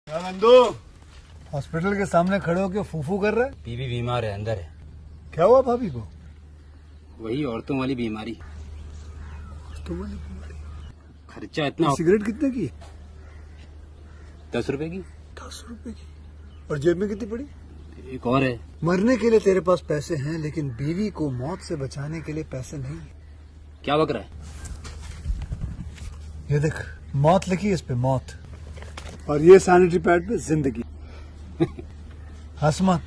क्या नंदू हॉस्पिटल के सामने खड़े होकर फूफू कर रहा है? बीवी बीमार है, अंदर है। क्या हुआ भाभी को? वही औरतों वाली बीमारी। तुम्हारी बीमारी? खर्चा इतना। सिगरेट कितने की? 10 रुपए की। 10 रुपए की। और जेब में कितनी पड़ी? एक और है। मरने के लिए तेरे पास पैसे हैं, लेकिन बीवी को मौत से बचाने के लिए पैसे नहीं है। क्या बक रहा है? ये देख, मौत लिखी है इस पे, मौत। और ये सैनिटरी पैड पे जिंदगी। हंस मत।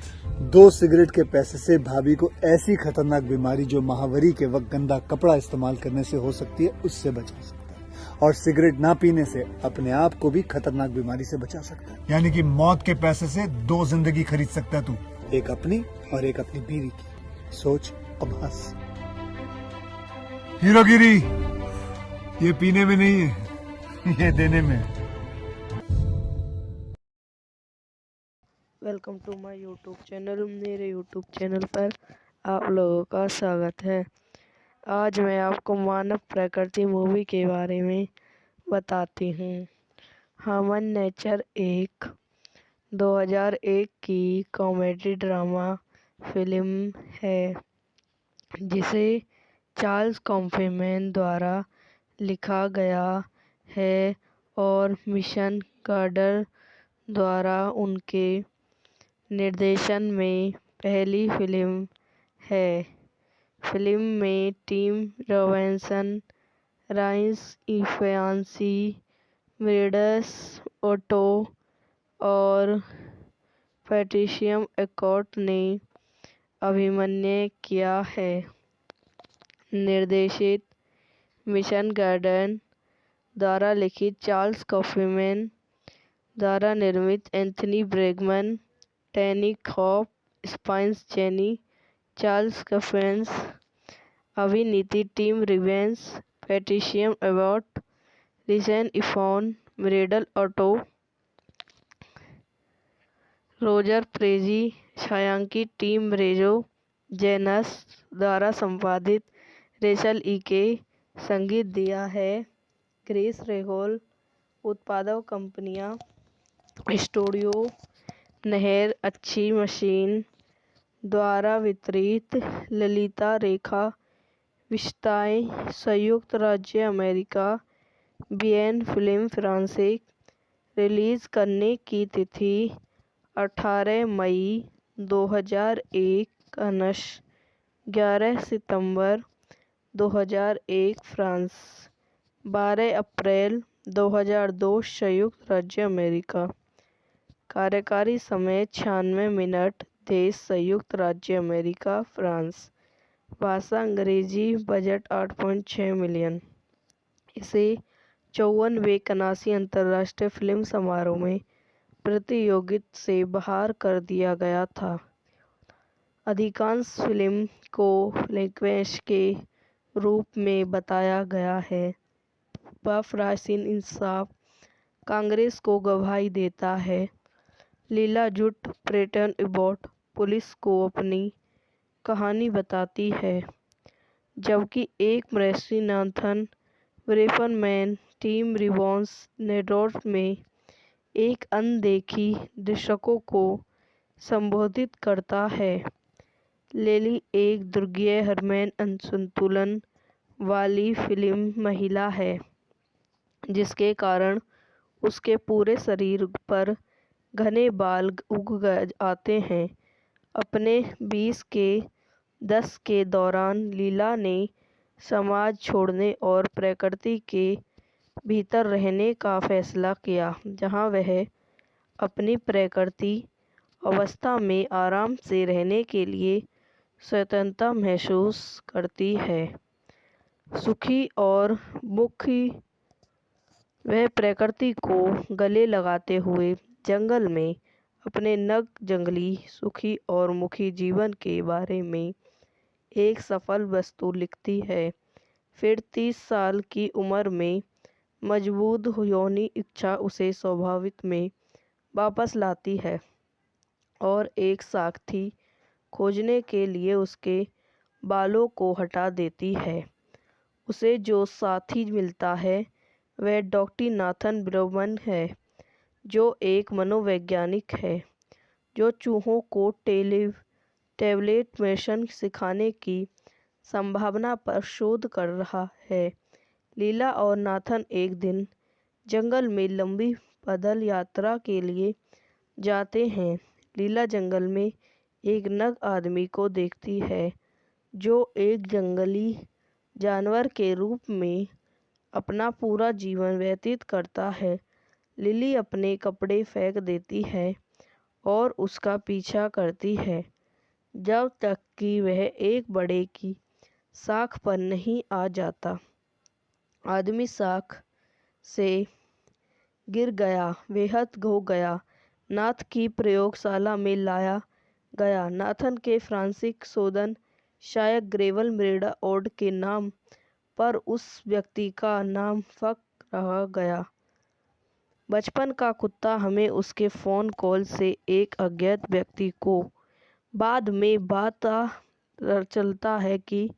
2 सिगरेट के पैसे से भाभी को ऐसी खतरनाक बीमारी जो महावरी के वक्त गंदा कपड़ा इस्तेमाल करने से हो सकती है, उससे बचा सकता है। और सिगरेट ना पीने से अपने आप को भी खतरनाक बीमारी से बचा सकता है। यानी कि मौत के पैसे से 2 जिंदगी खरीद सकता है तू, एक अपनी और एक अपनी बीवी की। सोच, अब हंस। हीरोगिरी ये पीने में नहीं है, ये देने में है। Welcome to my YouTube channel. मेरे यूट्यूब चैनल पर आप लोगों का स्वागत है। आज मैं आपको मानव प्रकृति मूवी के बारे में बताती हूँ। ह्यूमन नेचर एक 2001 की कॉमेडी ड्रामा फिल्म है, जिसे चार्ल्स कॉफीमैन द्वारा लिखा गया है और मिशन गार्डर द्वारा उनके निर्देशन में पहली फिल्म है। फिल्म में Tim Robinson, Rhys Ifans, Meredith Otto और पैट्रिशिया आर्क्वाइट ने अभिनय किया है। निर्देशित मिशन गार्डन द्वारा लिखित, चार्ल्स कॉफीमैन द्वारा निर्मित, Anthony Bregman, Tanny Hope, Spike Jonze, Charles Kaufman. अभिनीति Tim Robbins, Patricia Abbott, Rhys Ifans, Meredith Otto, Roger Prezi, छायांकित टिम रेजो, जेनस द्वारा संपादित, रेचल के संगीत दिया है क्रिस रेहोल। उत्पादक कंपनियां स्टूडियो नहर अच्छी मशीन द्वारा वितरित, ललिता रेखा विशेषताएं, संयुक्त राज्य America, BN film Francis. Release करने की तिथि 18 मई 2001, कनश 11 सितंबर 2001 फ्रांस, 12 अप्रैल 2002 संयुक्त राज्य अमेरिका। कार्यकारी समय 96 मिनट, देश संयुक्त राज्य अमेरिका, फ्रांस। भाषा अंग्रेजी। Budget 8.6 million. इसे 54वें कनासी अंतर्राष्ट्रीय फिल्म समारोह में प्रतियोगिता से बाहर कर दिया गया था। अधिकांश फिल्म को फ्लैशबैक के रूप में बताया गया है। प्राचीन इंसाफ कांग्रेस को गवाही देता है। लीला जुट प्रेटन एबॉट पुलिस को अपनी कहानी बताती है, जबकि एक मर्सी नाथन ब्रेफरमैन टीम रिवॉन्स नेडोर्फ में एक अनदेखी दर्शकों को संबोधित करता है। लेली एक दुर्गीय हार्मोन असंतुलन वाली फिल्म महिला है, जिसके कारण उसके पूरे शरीर पर घने बाल उग आते हैं। अपने 20 के दशक के दौरान लीला ने समाज छोड़ने और प्रकृति के भीतर रहने का फैसला किया, जहां वह अपनी प्रकृति अवस्था में आराम से रहने के लिए स्वतंत्रता महसूस करती है। सुखी और मुखी, वह प्रकृति को गले लगाते हुए जंगल में अपने नग जंगली, सुखी और मुखी जीवन के बारे में एक सफल वस्तु लिखती है। फिर 30 साल की उम्र में मजबूत यौन इच्छा उसे स्वाभाविक में वापस लाती है और एक साथी खोजने के लिए उसके बालों को हटा देती है। उसे जो साथी मिलता है वह डॉक्टर नाथन ब्राउन है, जो एक मनोवैज्ञानिक है जो चूहों को टैबलेट मिशन सिखाने की संभावना पर शोध कर रहा है। लीला और नाथन एक दिन जंगल में लंबी पैदल यात्रा के लिए जाते हैं। लीला जंगल में एक नग आदमी को देखती है जो एक जंगली जानवर के रूप में अपना पूरा जीवन व्यतीत करता है। लिली अपने कपड़े फेंक देती है और उसका पीछा करती है जब तक कि वह एक बड़े की शाख पर नहीं आ जाता। आदमी शाख से गिर गया, बेहद हो गया। नाथ की प्रयोगशाला में लाया गया। नाथन के फ्रांसिक शोधन शायद ग्रेवल मृदा ओड के नाम पर उस व्यक्ति का नाम फक रह गया। बचपन का कुत्ता हमें उसके फ़ोन कॉल से एक अज्ञात व्यक्ति को बाद में पता चलता है कि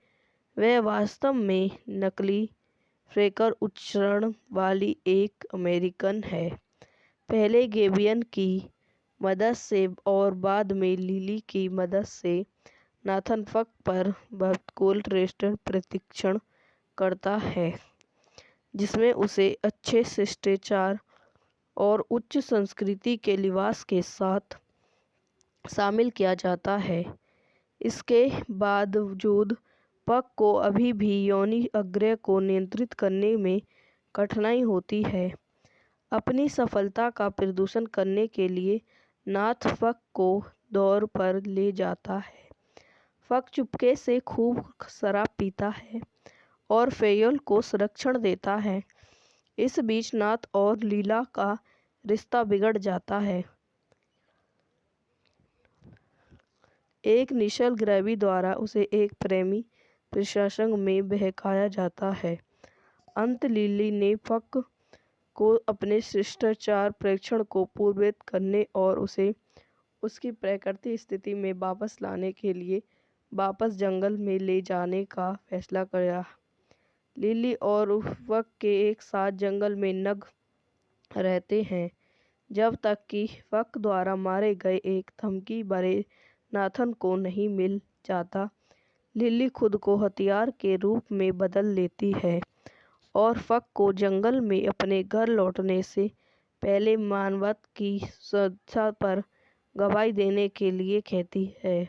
वह वास्तव में नकली फ्रेकर उच्चारण वाली एक अमेरिकन है। पहले गेबियन की मदद से और बाद में लिली की मदद से नाथन फक पर भूतपूर्व रेस्टोरेंट प्रशिक्षण करता है जिसमें उसे अच्छे शिष्टाचार और उच्च संस्कृति के लिबास के साथ शामिल किया जाता है। इसके बावजूद पक को अभी भी योनि आग्रह को नियंत्रित करने में कठिनाई होती है। अपनी सफलता का प्रदर्शन करने के लिए नाथ फक को दौर पर ले जाता है। फक चुपके से खूब शराब पीता है और फेयल को संरक्षण देता है। इस बीच नाथ और लीला का रिश्ता बिगड़ जाता है। एक निश्चल ग्रैवी द्वारा उसे एक प्रेमी प्रसंग में बहकाया जाता है। अंत लिली ने फक को अपने शिष्टाचार परीक्षण को पूर्ववत करने और उसे उसकी प्राकृतिक स्थिति में वापस लाने के लिए वापस जंगल में ले जाने का फैसला किया। लिली और फक के एक साथ जंगल में नग रहते हैं जब तक कि फक द्वारा मारे गए एक धमकी भरे नाथन को नहीं मिल जाता। लिली खुद को हथियार के रूप में बदल लेती है और फक को जंगल में अपने घर लौटने से पहले मानवता की सुरक्षा पर गवाही देने के लिए कहती है।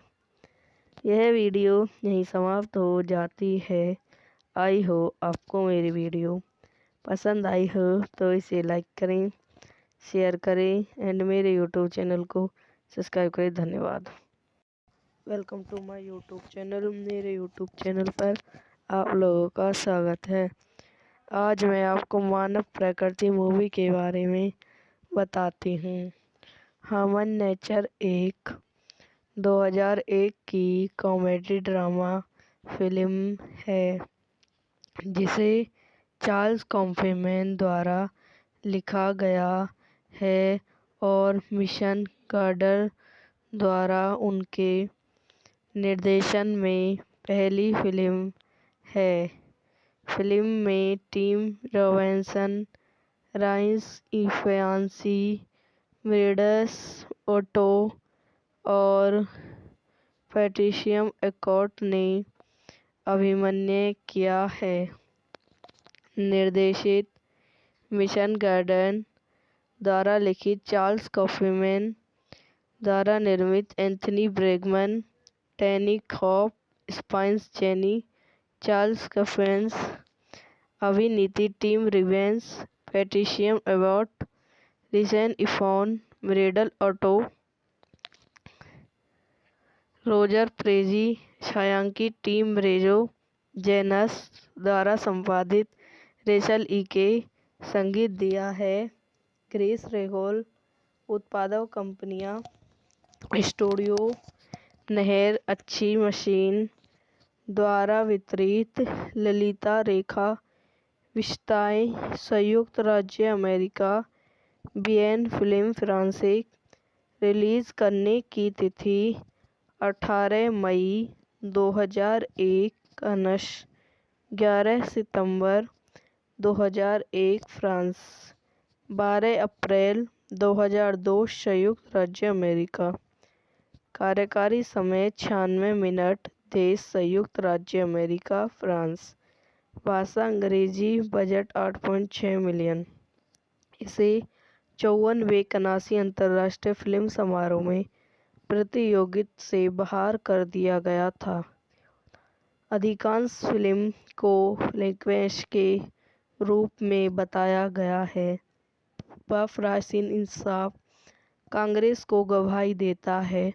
यह वीडियो यहीं समाप्त हो जाती है। आई हो आपको मेरी वीडियो पसंद आई हो तो इसे लाइक करें, शेयर करें एंड मेरे यूट्यूब चैनल को सब्सक्राइब करें। धन्यवाद। Welcome to my YouTube channel. मेरे यूट्यूब चैनल पर आप लोगों का स्वागत है। आज मैं आपको मानव प्रकृति मूवी के बारे में बताती हूँ। ह्यूमन नेचर एक 2001 की कॉमेडी ड्रामा फिल्म है जिसे चार्ल्स कॉफीमैन द्वारा लिखा गया है और मिशन गार्डर द्वारा उनके निर्देशन में पहली फिल्म है। फिल्म में Tim Robinson, Rhys Ifans, Meredith Otto और पैट्रिशिया आर्क्वाइट ने अभिनय किया है। निर्देशित मिशन गार्डन द्वारा लिखित चार्ल्स कॉफीमैन द्वारा निर्मित Anthony Bregman, Tanny Hope, Spike Jonze, Charles Kaufman. अभिनीति Tim Robbins, Patricia Arquette, Richard Ifans, Meredith Otto, Roger Prezi, छायांकित टिम रेजो, जेनस द्वारा संपादित रेचल ईके। संगीत दिया है क्रिस रेगोल। उत्पादक कंपनियां स्टूडियो नहर अच्छी मशीन द्वारा वितरित। ललिता रेखा विशेषताएं संयुक्त राज्य अमेरिका। बीएन फिल्म फ्रांसिक। रिलीज करने की तिथि 18 मई 2001, कनश 11 सितंबर 2001 फ्रांस, 12 अप्रैल 2002 संयुक्त राज्य अमेरिका। कार्यकारी समय 96 मिनट। देश संयुक्त राज्य अमेरिका फ्रांस। भाषा अंग्रेजी। Budget 8.6 million. इसे 54वें कनासी अंतर्राष्ट्रीय फिल्म समारोह में प्रतियोगिता से बाहर कर दिया गया था। अधिकांश फिल्म को लिंक्वेश के रूप में बताया गया है। वह प्राचीन इंसाफ कांग्रेस को गवाही देता है।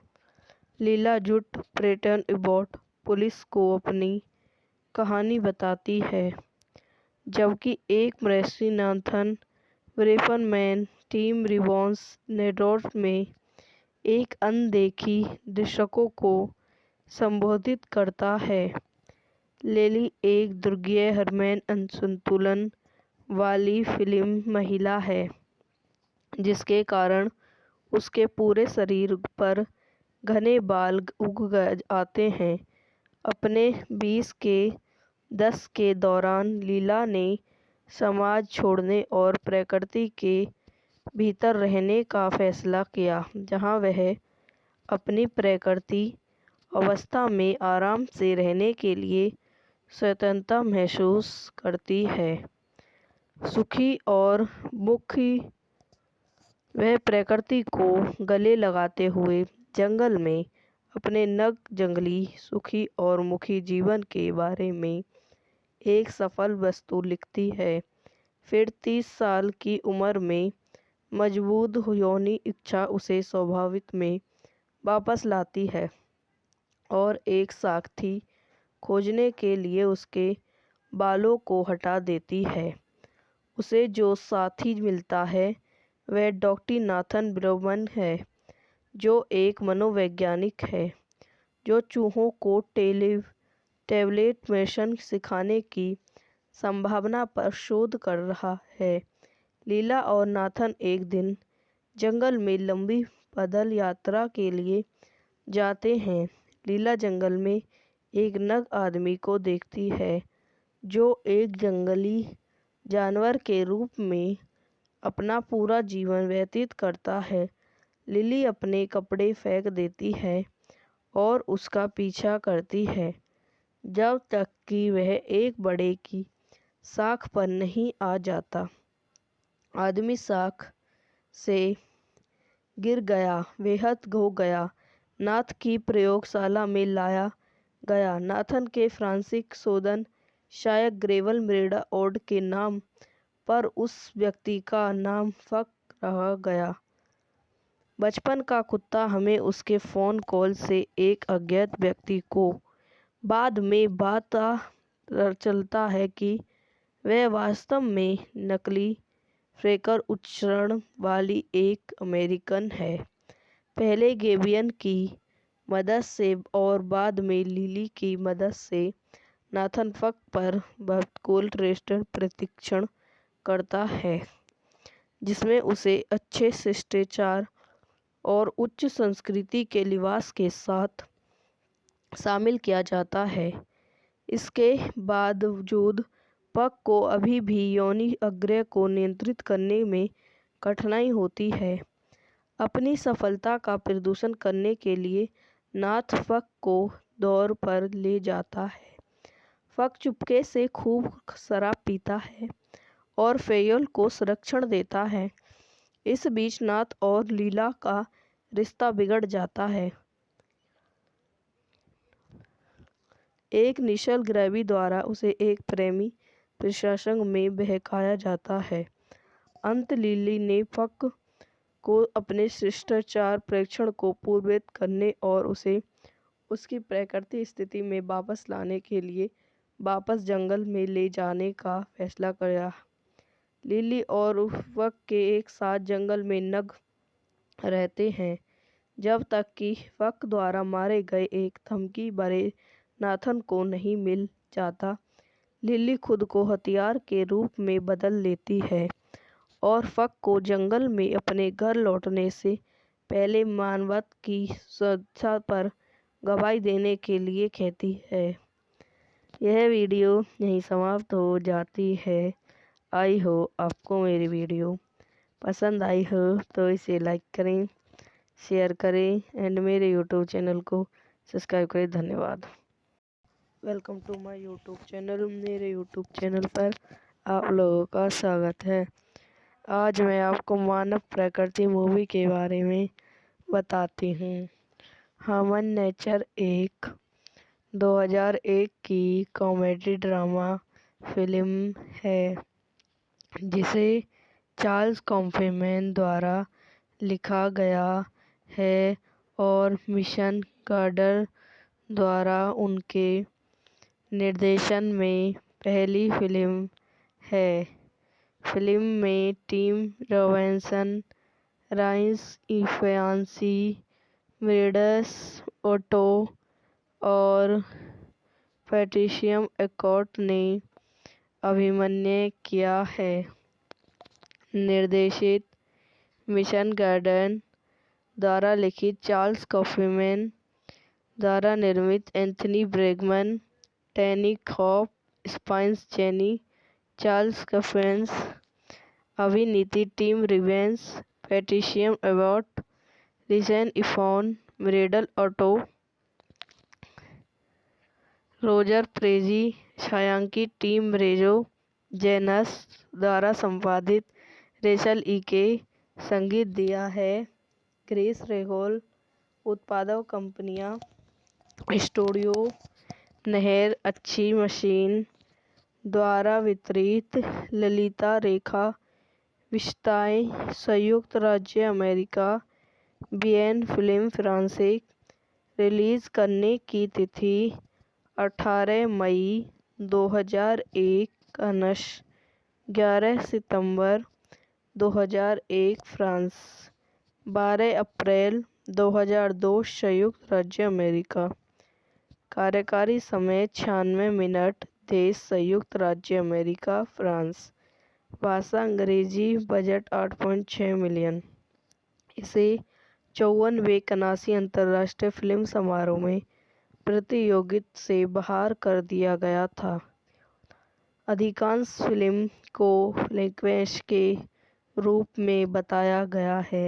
लीला जुट प्रेटन एबॉट पुलिस को अपनी कहानी बताती है, जबकि एक मृषि नाथन ब्रेफनमैन टीम रिवॉन्स नेडोर्फ में एक अनदेखी दर्शकों को संबोधित करता है। लेली एक दुर्गीय हार्मोन असंतुलन वाली फिल्म महिला है, जिसके कारण उसके पूरे शरीर पर घने बाल उग आते हैं। अपने 20 के दशक के दौरान लीला ने समाज छोड़ने और प्रकृति के भीतर रहने का फैसला किया, जहां वह अपनी प्रकृति अवस्था में आराम से रहने के लिए स्वतंत्रता महसूस करती है। सुखी और मुखी वह प्रकृति को गले लगाते हुए जंगल में अपने नग जंगली सुखी और मुखी जीवन के बारे में एक सफल वस्तु लिखती है। फिर 30 साल की उम्र में मजबूत यौन इच्छा उसे स्वाभाविक में वापस लाती है और एक साथी खोजने के लिए उसके बालों को हटा देती है। उसे जो साथी मिलता है वह डॉक्टर नाथन ब्रेफनमैन है, जो एक मनोवैज्ञानिक है जो चूहों को टैबलेट मेशन सिखाने की संभावना पर शोध कर रहा है। लीला और नाथन एक दिन जंगल में लंबी पैदल यात्रा के लिए जाते हैं। लीला जंगल में एक नग आदमी को देखती है, जो एक जंगली जानवर के रूप में अपना पूरा जीवन व्यतीत करता है। लिली अपने कपड़े फेंक देती है और उसका पीछा करती है, जब तक कि वह एक बड़े की शाख पर नहीं आ जाता। आदमी शाख से गिर गया, बेहद हो गया। नाथ की प्रयोगशाला में लाया गया। नाथन के फ्रांसिक शोधन शायद ग्रेवल मेरेडा ओड के नाम पर उस व्यक्ति का नाम फक रह गया। बचपन का कुत्ता हमें उसके फ़ोन कॉल से एक अज्ञात व्यक्ति को बाद में पता चलता है कि वह वास्तव में नकली फ्रेकर उच्चारण वाली एक अमेरिकन है। पहले गेबियन की मदद से और बाद में लिली की मदद से नाथन फक पर कोल्ड रेस्टर प्रशिक्षण करता है, जिसमें उसे अच्छे शिष्टाचार और उच्च संस्कृति के लिबास के साथ शामिल किया जाता है। इसके बावजूद पक को अभी भी यौन आग्रह को नियंत्रित करने में कठिनाई होती है। अपनी सफलता का प्रदर्शन करने के लिए नाथ फक को दौर पर ले जाता है। फक चुपके से खूब शराब पीता है और फेयल को संरक्षण देता है। इस बीच नाथ और लीला का रिश्ता बिगड़ जाता है। एक निश्चल ग्रैवी द्वारा उसे एक प्रेमी प्रसंग में बहकाया जाता है। अंत लिली ने फक को अपने शिष्टाचार परीक्षण को पूर्ववत करने और उसे उसकी प्राकृतिक स्थिति में वापस लाने के लिए वापस जंगल में ले जाने का फैसला किया। लिली और फक के एक साथ जंगल में नग रहते हैं, जब तक कि फक द्वारा मारे गए एक धमकी भरे नाथन को नहीं मिल जाता। लिली खुद को हथियार के रूप में बदल लेती है और फक को जंगल में अपने घर लौटने से पहले मानवता की सुरक्षा पर गवाही देने के लिए कहती है। यह वीडियो यहीं समाप्त हो जाती है। आई हो आपको मेरी वीडियो पसंद आई हो तो इसे लाइक करें, शेयर करें एंड मेरे यूट्यूब चैनल को सब्सक्राइब करें। धन्यवाद। Welcome to my YouTube channel. मेरे यूट्यूब चैनल पर आप लोगों का स्वागत है। आज मैं आपको मानव प्रकृति मूवी के बारे में बताती हूँ। ह्यूमन नेचर एक 2001 की कॉमेडी ड्रामा फिल्म है जिसे चार्ल्स कॉफीमैन द्वारा लिखा गया है और मिशन गार्डर द्वारा उनके निर्देशन में पहली फिल्म है। फिल्म में Tim Robinson, Rhys Ifans, Meredith Otto और पैट्रिशिया एकोट ने अभिनय किया है। निर्देशित मिशन गार्डन द्वारा लिखित चार्ल्स कॉफीमैन द्वारा निर्मित Anthony Bregman, Tanny Hope, Spike Jonze, Charles Kaufman, अभिनीति Tim Robbins, Patricia Abbott, Rhys Ifans, Meredith Otto, Roger Prezi, छायांकित टिम रेजो, जेनस द्वारा संपादित रेचल ई के संगीत दिया है। Grace Regol. उत्पादक कंपनियां स्टूडियो नहर अच्छी मशीन द्वारा वितरित। ललिता रेखा विशेषताएं संयुक्त राज्य अमेरिका, बीएन फिल्म फ्रांसिक। रिलीज करने की तिथि 18 मई 2001 अनश 11 सितंबर 2001 फ्रांस, 12 अप्रैल 2002 संयुक्त राज्य अमेरिका। कार्यकारी समय 96 मिनट। देश संयुक्त राज्य अमेरिका, फ्रांस। भाषा अंग्रेजी। Budget 8.6 million. इसे 54वें कनासी अंतर्राष्ट्रीय फिल्म समारोह में प्रतियोगिता से बाहर कर दिया गया था। अधिकांश फिल्म को फ्लैशबैक के रूप में बताया गया है।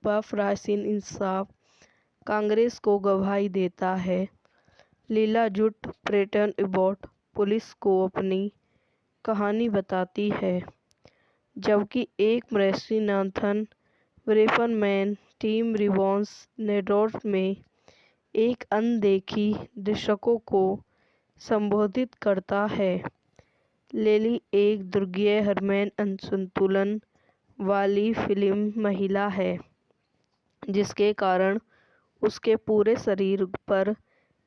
प्राचीन इंसाफ कांग्रेस को गवाही देता है। लीला जुट प्रेटन एबॉट पुलिस को अपनी कहानी बताती है, जबकि एक मर्सी नाथन ब्रेफनमैन टीम रिवॉन्स नेडोर्फ में एक अनदेखी दर्शकों को संबोधित करता है। लेली एक दुर्गीय हार्मोन असंतुलन वाली फिल्म महिला है, जिसके कारण उसके पूरे शरीर पर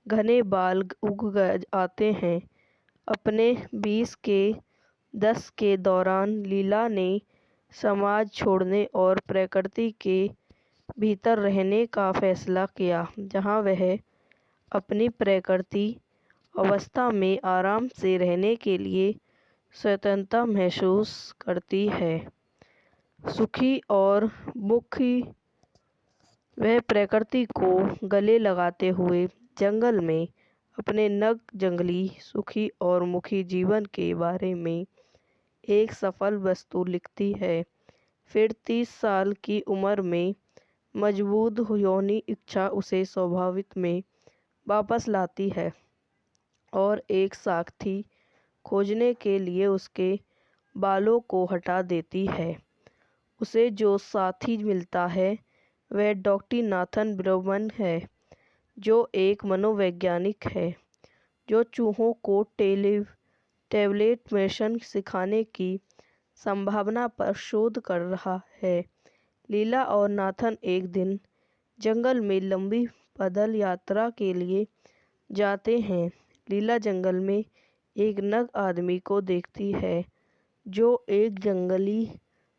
घने बाल उग आते हैं। अपने 20 के दशक के दौरान लीला ने समाज छोड़ने और प्रकृति के भीतर रहने का फैसला किया, जहां वह अपनी प्रकृति अवस्था में आराम से रहने के लिए स्वतंत्रता महसूस करती है। सुखी और मुखी वह प्रकृति को गले लगाते हुए जंगल में अपने नग जंगली सुखी और मुखी जीवन के बारे में एक सफल वस्तु लिखती है। फिर 30 साल की उम्र में मजबूत यौन इच्छा उसे स्वाभाविक में वापस लाती है और एक साथी खोजने के लिए उसके बालों को हटा देती है। उसे जो साथी मिलता है वह डॉक्टर नाथन ब्रेगमन है, जो एक मनोवैज्ञानिक है जो चूहों को टैबलेट मेशन सिखाने की संभावना पर शोध कर रहा है। लीला और नाथन एक दिन जंगल में लंबी पैदल यात्रा के लिए जाते हैं। लीला जंगल में एक नग आदमी को देखती है जो एक जंगली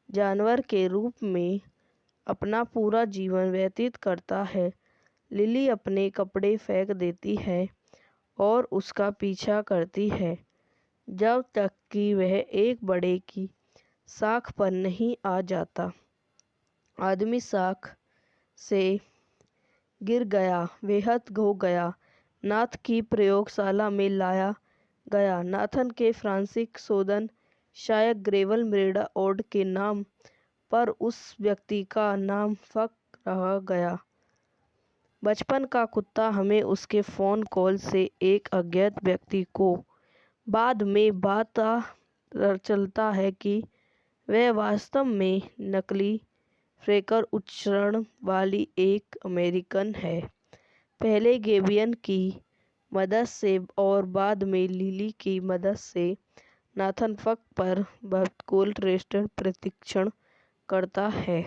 जानवर के रूप में अपना पूरा जीवन व्यतीत करता है। लिली अपने कपड़े फेंक देती है और उसका पीछा करती है जब तक कि वह एक बड़े की शाख पर नहीं आ जाता। आदमी शाख से गिर गया, बेहद हो गया। नाथ की प्रयोगशाला में लाया गया। नाथन के फ्रांसिक शोधन शायद ग्रेवल मेरेडिथ ओटो के नाम पर उस व्यक्ति का नाम फक रह गया। बचपन का कुत्ता हमें उसके फ़ोन कॉल से एक अज्ञात व्यक्ति को बाद में पता चलता है कि वह वास्तव में नकली फ्रेकर उच्चारण वाली एक अमेरिकन है। पहले गेबियन की मदद से और बाद में लिली की मदद से नाथन फक पर कोल्ड रेस्टर प्रशिक्षण करता है,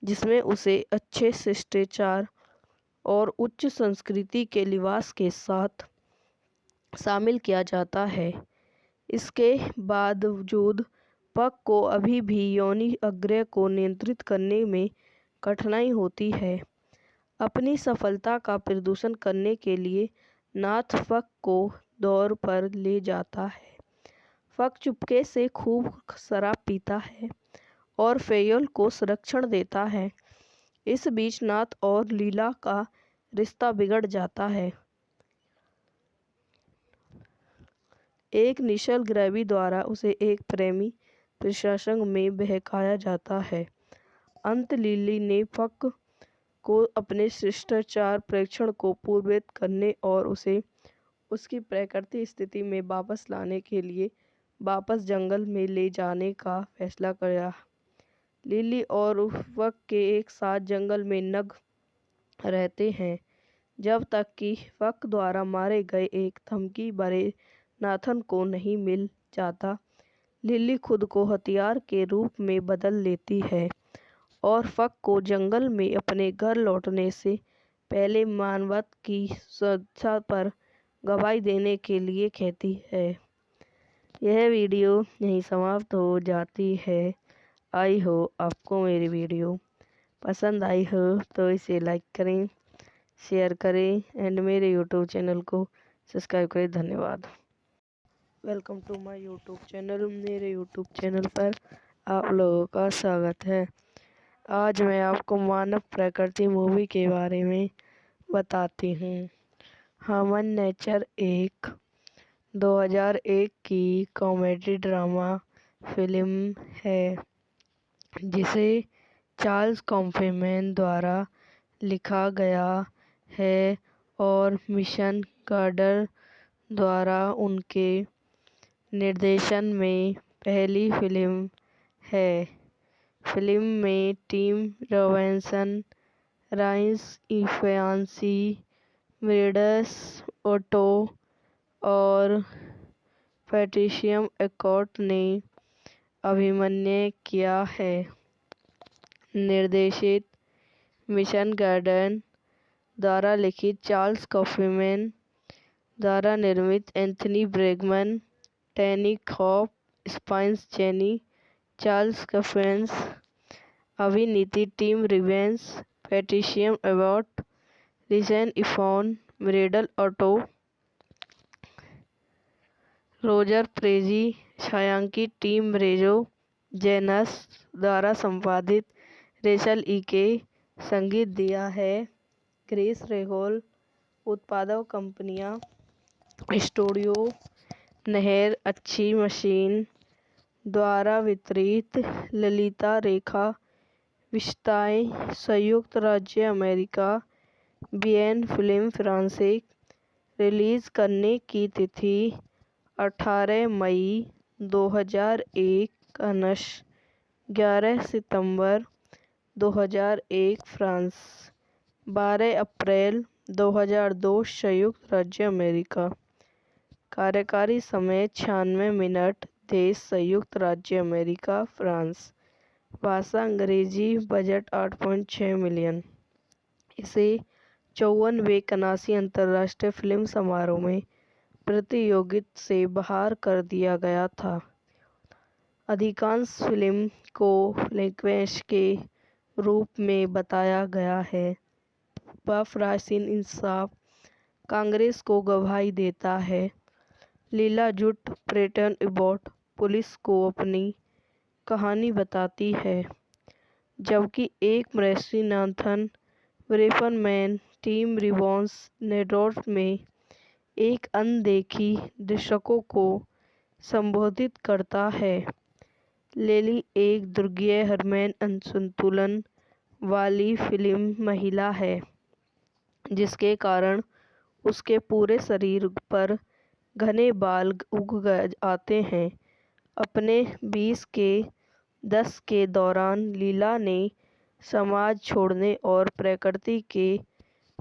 जिसमें उसे अच्छे शिष्टाचार और उच्च संस्कृति के लिबास के साथ शामिल किया जाता है। इसके बावजूद पक को अभी भी यौन आग्रह को नियंत्रित करने में कठिनाई होती है। अपनी सफलता का प्रदर्शन करने के लिए नाथ फक को दौर पर ले जाता है। फक चुपके से खूब शराब पीता है और फेयल को संरक्षण देता है। इस बीच नाथ और लीला का रिश्ता बिगड़ जाता है। एक निश्चल ग्रैवी द्वारा उसे एक प्रेमी प्रसंग में बहकाया जाता है। अंत लिली ने फक को अपने शिष्टाचार परीक्षण को पूर्ववत करने और उसे उसकी प्राकृतिक स्थिति में वापस लाने के लिए वापस जंगल में ले जाने का फैसला किया। लिली और फक के एक साथ जंगल में नग रहते हैं जब तक कि फक द्वारा मारे गए एक धमकी भरे नाथन को नहीं मिल जाता। लिली खुद को हथियार के रूप में बदल लेती है और फक को जंगल में अपने घर लौटने से पहले मानवता की सुरक्षा पर गवाही देने के लिए कहती है। यह वीडियो यहीं समाप्त हो जाती है। आई हो आपको मेरी वीडियो पसंद आई हो तो इसे लाइक करें, शेयर करें एंड मेरे यूट्यूब चैनल को सब्सक्राइब करें। धन्यवाद। Welcome to my YouTube channel. मेरे यूट्यूब चैनल पर आप लोगों का स्वागत है। आज मैं आपको मानव प्रकृति मूवी के बारे में बताती हूँ। ह्यूमन नेचर एक 2001 की कॉमेडी ड्रामा फिल्म है जिसे चार्ल्स कॉफमैन द्वारा लिखा गया है और मिशन गार्डर द्वारा उनके निर्देशन में पहली फिल्म है। फिल्म में Tim Robinson, Rhys Ifans, Meredith Otto और पैट्रिशिया आर्क्वाइट ने अभिनय किया है। निर्देशित मिशन गार्डन द्वारा लिखित चार्ल्स कॉफमैन द्वारा निर्मित Anthony Bregman, Tanny Hope, Spike Jonze, Charles Kaufman, अभिनीति Tim Robbins, Patricia Arquette, Richard Ifans, Meredith Otto, Roger Prezi, छायांकित टिम रेजो जेनस द्वारा संपादित रेचल ई के संगीत दिया है। Chris Rehol. उत्पादक कंपनियां स्टूडियो नहर अच्छी मशीन द्वारा वितरित। ललिता रेखा विशेषताएं संयुक्त राज्य अमेरिका। बीएन फिल्म फ्रांसीसी। रिलीज करने की तिथि 18 मई 2001 अनश 11 सितंबर 2001 फ्रांस। 12 अप्रैल 2002 संयुक्त राज्य अमेरिका। कार्यकारी समय 96 मिनट। देश संयुक्त राज्य अमेरिका फ्रांस। भाषा अंग्रेजी। Budget 8.6 million. इसे 54वें कनासी अंतर्राष्ट्रीय फिल्म समारोह में प्रतियोगिता से बाहर कर दिया गया था। अधिकांश फिल्म को फ्लैशबैक के रूप में बताया गया है। प्राचीन इंसाफ कांग्रेस को गवाही देता है। लीला झूठ प्रेटन एबॉट पुलिस को अपनी कहानी बताती है, जबकि एक मृषि नाथन ब्रेफरमैन टीम रिबॉन्स नेटवर्क में एक अनदेखी दर्शकों को संबोधित करता है। लिली एक दुर्गीय हार्मोन असंतुलन वाली फिल्म महिला है, जिसके कारण उसके पूरे शरीर पर घने बाल आते हैं। अपने 20 के दस के दौरान लीला ने समाज छोड़ने और प्रकृति के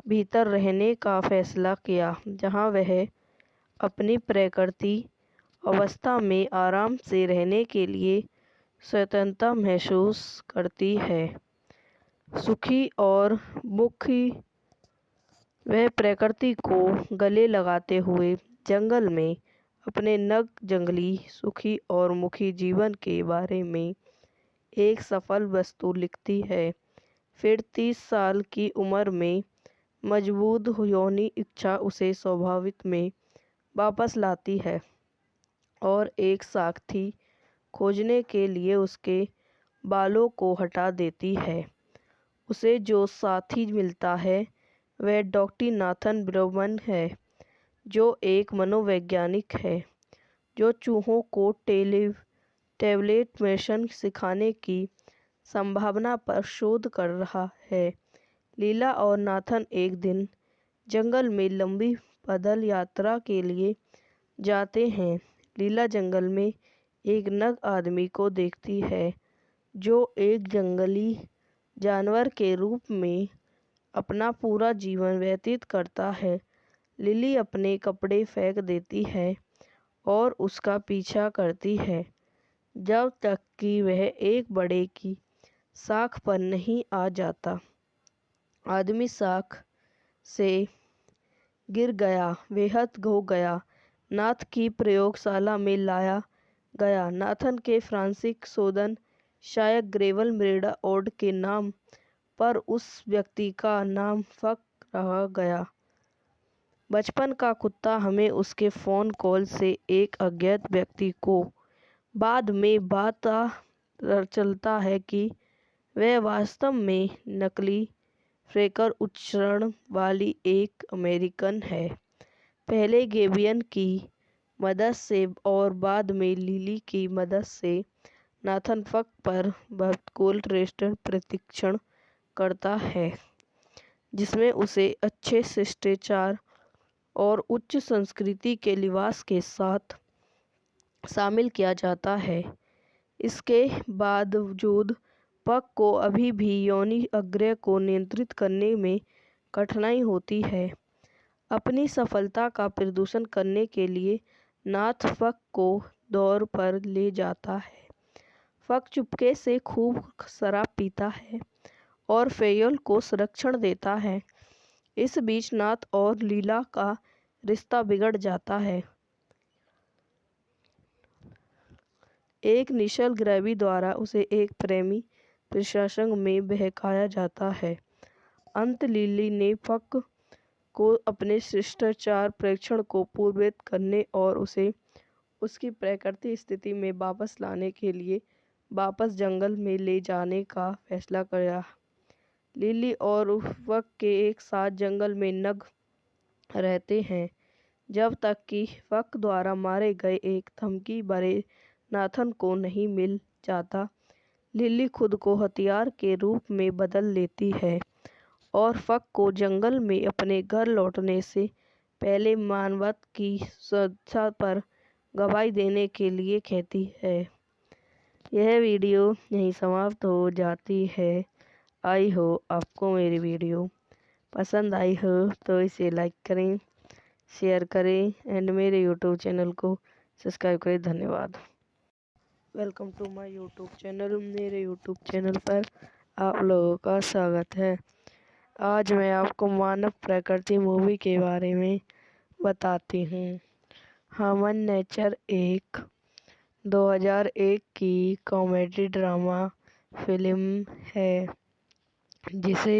भीतर रहने का फैसला किया, जहां वह अपनी प्रकृति अवस्था में आराम से रहने के लिए स्वतंत्रता महसूस करती है। सुखी और मुखी वह प्रकृति को गले लगाते हुए जंगल में अपने नग जंगली सुखी और मुखी जीवन के बारे में एक सफल वस्तु लिखती है। फिर 30 साल की उम्र में मजबूत यौन इच्छा उसे स्वाभाविक में वापस लाती है और एक साथी खोजने के लिए उसके बालों को हटा देती है। उसे जो साथी मिलता है वह डॉक्टर नाथन ब्राउन है, जो एक मनोवैज्ञानिक है जो चूहों को टैबलेट मेशन सिखाने की संभावना पर शोध कर रहा है। लीला और नाथन एक दिन जंगल में लंबी पैदल यात्रा के लिए जाते हैं। लीला जंगल में एक नग आदमी को देखती है जो एक जंगली जानवर के रूप में अपना पूरा जीवन व्यतीत करता है। लिली अपने कपड़े फेंक देती है और उसका पीछा करती है जब तक कि वह एक बड़े की शाख पर नहीं आ जाता। आदमी शाख से गिर गया, बेहद हो गया। नाथ की प्रयोगशाला में लाया गया। नाथन के फ्रांसिक शोधन शायद ग्रेवल मृदा ओड के नाम पर उस व्यक्ति का नाम फक रह गया। बचपन का कुत्ता हमें उसके फ़ोन कॉल से एक अज्ञात व्यक्ति को बाद में पता चलता है कि वह वास्तव में नकली फ्रेकर उच्चारण वाली एक अमेरिकन है। पहले गेबियन की मदद से और बाद में लिली की मदद से नाथन फक पर भूतपूर्व रेस्टर प्रशिक्षण करता है, जिसमें उसे अच्छे शिष्टाचार और उच्च संस्कृति के लिबास के साथ शामिल किया जाता है। इसके बावजूद पक को अभी भी यौन आग्रह को नियंत्रित करने में कठिनाई होती है। अपनी सफलता का प्रदर्शन करने के लिए नाथ फक को दौर पर ले जाता है। फक चुपके से खूब शराब पीता है और फेयल को संरक्षण देता है। इस बीच नाथ और लीला का रिश्ता बिगड़ जाता है। एक निश्चल ग्रैवी द्वारा उसे एक प्रेमी प्रसंग में बहकाया जाता है। अंत लिली ने फक को अपने शिष्टाचार परीक्षण को पूर्ववत करने और उसे उसकी प्राकृतिक स्थिति में वापस लाने के लिए वापस जंगल में ले जाने का फैसला किया। लिली और फक के एक साथ जंगल में नग रहते हैं जब तक कि फक द्वारा मारे गए एक धमकी भरे नाथन को नहीं मिल जाता। लिली खुद को हथियार के रूप में बदल लेती है और फक को जंगल में अपने घर लौटने से पहले मानवता की सुरक्षा पर गवाही देने के लिए कहती है। यह वीडियो यहीं समाप्त हो जाती है। आई हो आपको मेरी वीडियो पसंद आई हो तो इसे लाइक करें, शेयर करें एंड मेरे यूट्यूब चैनल को सब्सक्राइब करें। धन्यवाद। Welcome to my YouTube channel. मेरे यूट्यूब चैनल पर आप लोगों का स्वागत है। आज मैं आपको मानव प्रकृति मूवी के बारे में बताती हूँ। ह्यूमन नेचर एक 2001 की कॉमेडी ड्रामा फिल्म है जिसे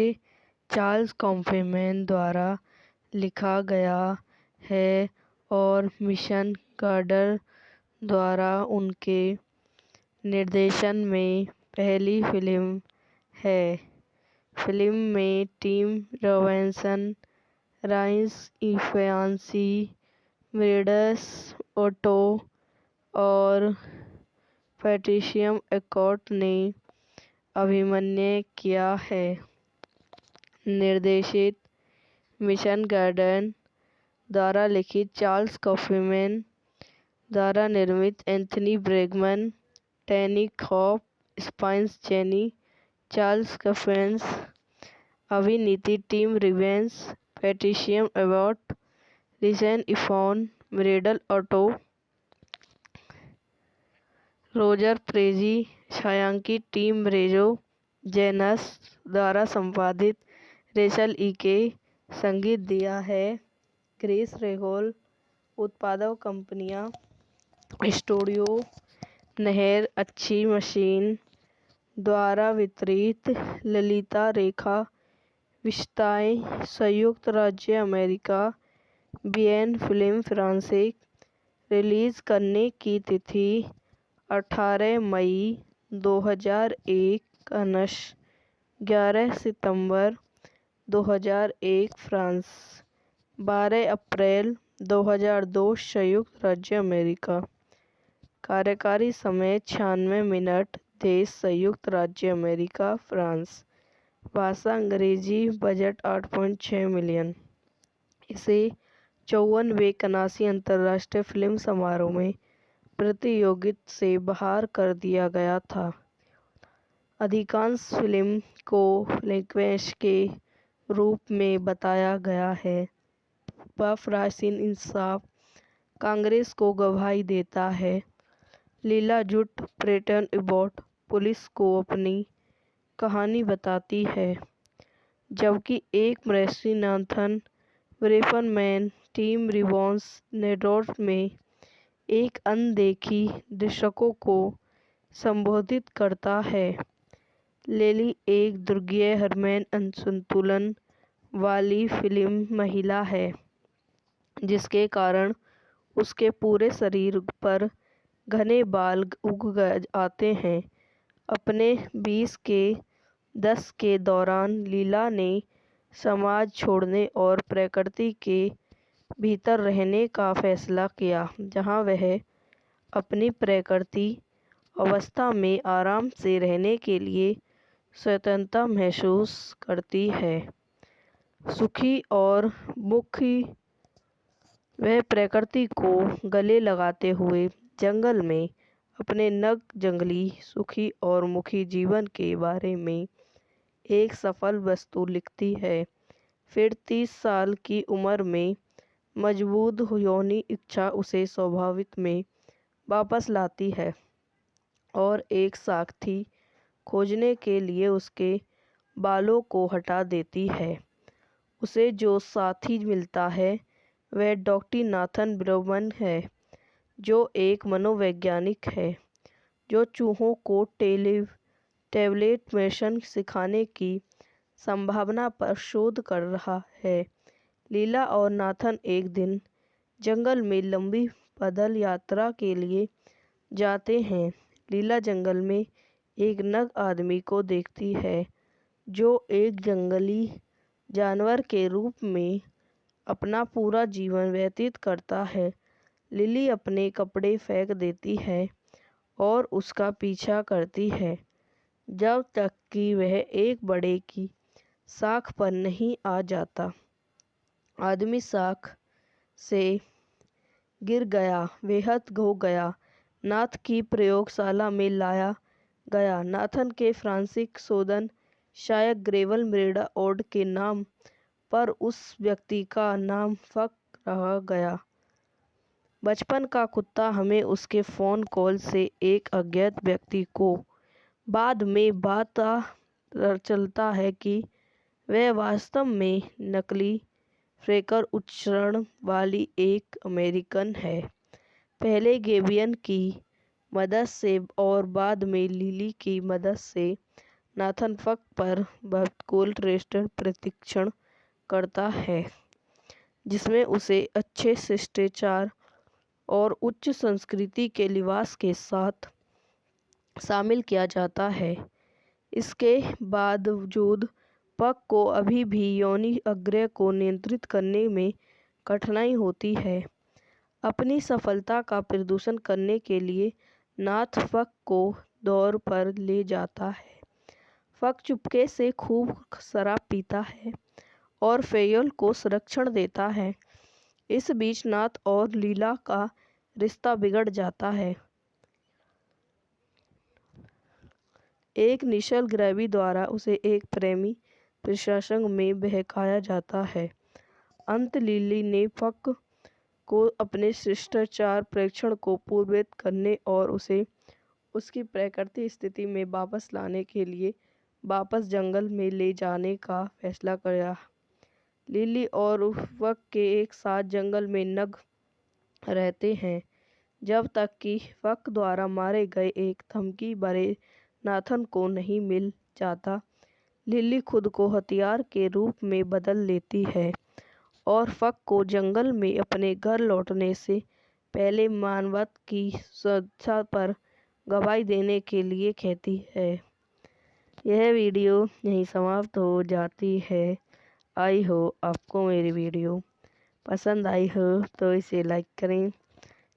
चार्ल्स कॉफमैन द्वारा लिखा गया है और मिशन कार्डर द्वारा उनके निर्देशन में पहली फिल्म है। फिल्म में टिम रॉबिन्सन, राइस इफान्सी, मिर्डस ओटो और पैट्रिशिया एकॉर्ट ने अभिनय किया है। निर्देशित मिशन गार्डन द्वारा लिखित चार्ल्स कॉफीमैन द्वारा निर्मित Anthony Bregman, Tanny Hope, Spike Jonze, Charles Kaufman. अभिनीति Tim Robbins, Patricia Abbott, Rhys Ifans, Meredith Otto, Roger Prezi. छायांकित टिम रेजो जेनस द्वारा संपादित रेचल के। संगीत दिया है क्रिस रेगोल। उत्पादक कंपनियां स्टूडियो नहर अच्छी मशीन द्वारा वितरित। ललिता रेखा विशेषताएं संयुक्त राज्य अमेरिका, बीएन फिल्म फ्रांसिक। रिलीज करने की तिथि 18 मई 2001 कनश 11 सितंबर 2001 फ्रांस, 12 अप्रैल 2002 संयुक्त राज्य अमेरिका। कार्यकारी समय 96 मिनट। देश संयुक्त राज्य अमेरिका, फ्रांस। भाषा अंग्रेजी। Budget 8.6 million. इसे 54वें कनासी अंतर्राष्ट्रीय फिल्म समारोह में प्रतियोगिता से बाहर कर दिया गया था। अधिकांश फिल्म को फ्लैशबैक के रूप में बताया गया है। वह प्राचीन इंसाफ कांग्रेस को गवाही देता है। लीला जुट प्रेटन एबॉट पुलिस को अपनी कहानी बताती है, जबकि एक मृषि नाथन ब्रेफरमैन टीम रिवॉन्स नेडोर्फ में एक अनदेखी दर्शकों को संबोधित करता है। लेली एक दुर्गीय हार्मोन असंतुलन वाली फिल्म महिला है, जिसके कारण उसके पूरे शरीर पर घने बाल उग आते हैं। अपने 20 के दशक के दौरान लीला ने समाज छोड़ने और प्रकृति के भीतर रहने का फैसला किया, जहां वह अपनी प्रकृति अवस्था में आराम से रहने के लिए स्वतंत्रता महसूस करती है। सुखी और मुखी, वह प्रकृति को गले लगाते हुए जंगल में अपने नग जंगली सुखी और मुखी जीवन के बारे में एक सफल वस्तु लिखती है। फिर 30 साल की उम्र में मजबूत यौन इच्छा उसे स्वाभाविक में वापस लाती है और एक साथी खोजने के लिए उसके बालों को हटा देती है। उसे जो साथी मिलता है वह डॉक्टर नाथन ब्रेगमन है, जो एक मनोवैज्ञानिक है जो चूहों को टैबलेट मिशन सिखाने की संभावना पर शोध कर रहा है। लीला और नाथन एक दिन जंगल में लंबी पैदल यात्रा के लिए जाते हैं। लीला जंगल में एक नग आदमी को देखती है, जो एक जंगली जानवर के रूप में अपना पूरा जीवन व्यतीत करता है। लिली अपने कपड़े फेंक देती है और उसका पीछा करती है, जब तक कि वह एक बड़े की शाख पर नहीं आ जाता। आदमी शाख से गिर गया, बेहद हो गया। नाथ की प्रयोगशाला में लाया गया। नाथन के फ्रांसिक शोधन शायद ग्रेवल मिरेडा ओड के नाम पर उस व्यक्ति का नाम फक रह गया। बचपन का कुत्ता हमें उसके फ़ोन कॉल से एक अज्ञात व्यक्ति को बाद में पता चलता है कि वह वास्तव में नकली फ्रेकर उच्चारण वाली एक अमेरिकन है। पहले गेबियन की मदद से और बाद में लिली की मदद से नाथन फक पर बहुतकुल रेस्टोरेंट प्रशिक्षण करता है, जिसमें उसे अच्छे शिष्टाचार और उच्च संस्कृति के लिबास के साथ शामिल किया जाता है। इसके बावजूद पक को अभी भी यौन आग्रह को नियंत्रित करने में कठिनाई होती है। अपनी सफलता का प्रदर्शन करने के लिए नाथ फक को दौर पर ले जाता है। फक चुपके से खूब शराब पीता है और फेयल को संरक्षण देता है। इस बीच नाथ और लीला का रिश्ता बिगड़ जाता है। एक निश्चल ग्रैवी द्वारा उसे एक प्रेमी प्रसंग में बहकाया जाता है। अंत लिली ने फक को अपने शिष्टाचार परीक्षण को पूर्ववत करने और उसे उसकी प्राकृतिक स्थिति में वापस लाने के लिए वापस जंगल में ले जाने का फैसला किया। लिली और फक के एक साथ जंगल में नग रहते हैं जब तक कि फक द्वारा मारे गए एक धमकी भरे नाथन को नहीं मिल जाता। लिली खुद को हथियार के रूप में बदल लेती है और फक को जंगल में अपने घर लौटने से पहले मानवता की सुरक्षा पर गवाही देने के लिए कहती है। यह वीडियो यहीं समाप्त हो जाती है। आई हो आपको मेरी वीडियो पसंद आई हो तो इसे लाइक करें,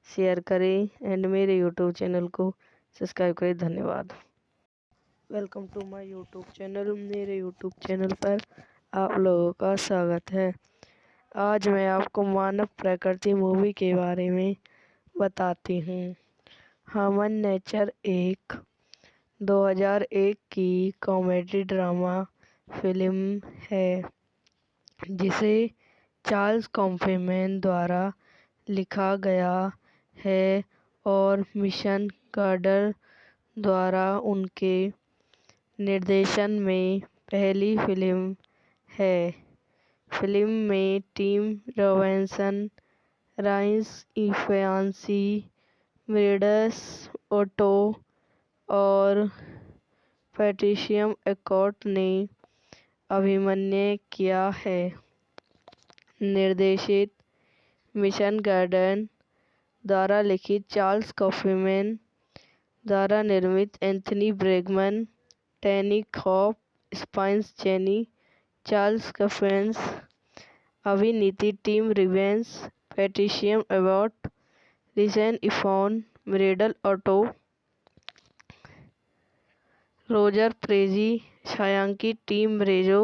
शेयर करें एंड मेरे यूट्यूब चैनल को सब्सक्राइब करें। धन्यवाद। Welcome to my YouTube channel. मेरे यूट्यूब चैनल पर आप लोगों का स्वागत है। आज मैं आपको मानव प्रकृति मूवी के बारे में बताती हूँ। ह्यूमन नेचर एक 2001 की कॉमेडी ड्रामा फिल्म है जिसे चार्ल्स कॉफमैन द्वारा लिखा गया है और मिशन गार्डर द्वारा उनके निर्देशन में पहली फिल्म है। फिल्म में Tim Robinson, Rhys Ifans, Meredith Otto और पैट्रिशिया आर्क्वाइट ने अभिनय किया है। निर्देशित मिशन गार्डन द्वारा लिखित चार्ल्स कॉफमैन द्वारा निर्मित Anthony Bregman, Tanny Hope, Spike Jonze, Charles Kaufman. अभिनीति Tim Robbins, Patricia Arquette, Rhys Ifans, Meredith Otto, Roger Prezi, छायांकित टिम रेजो,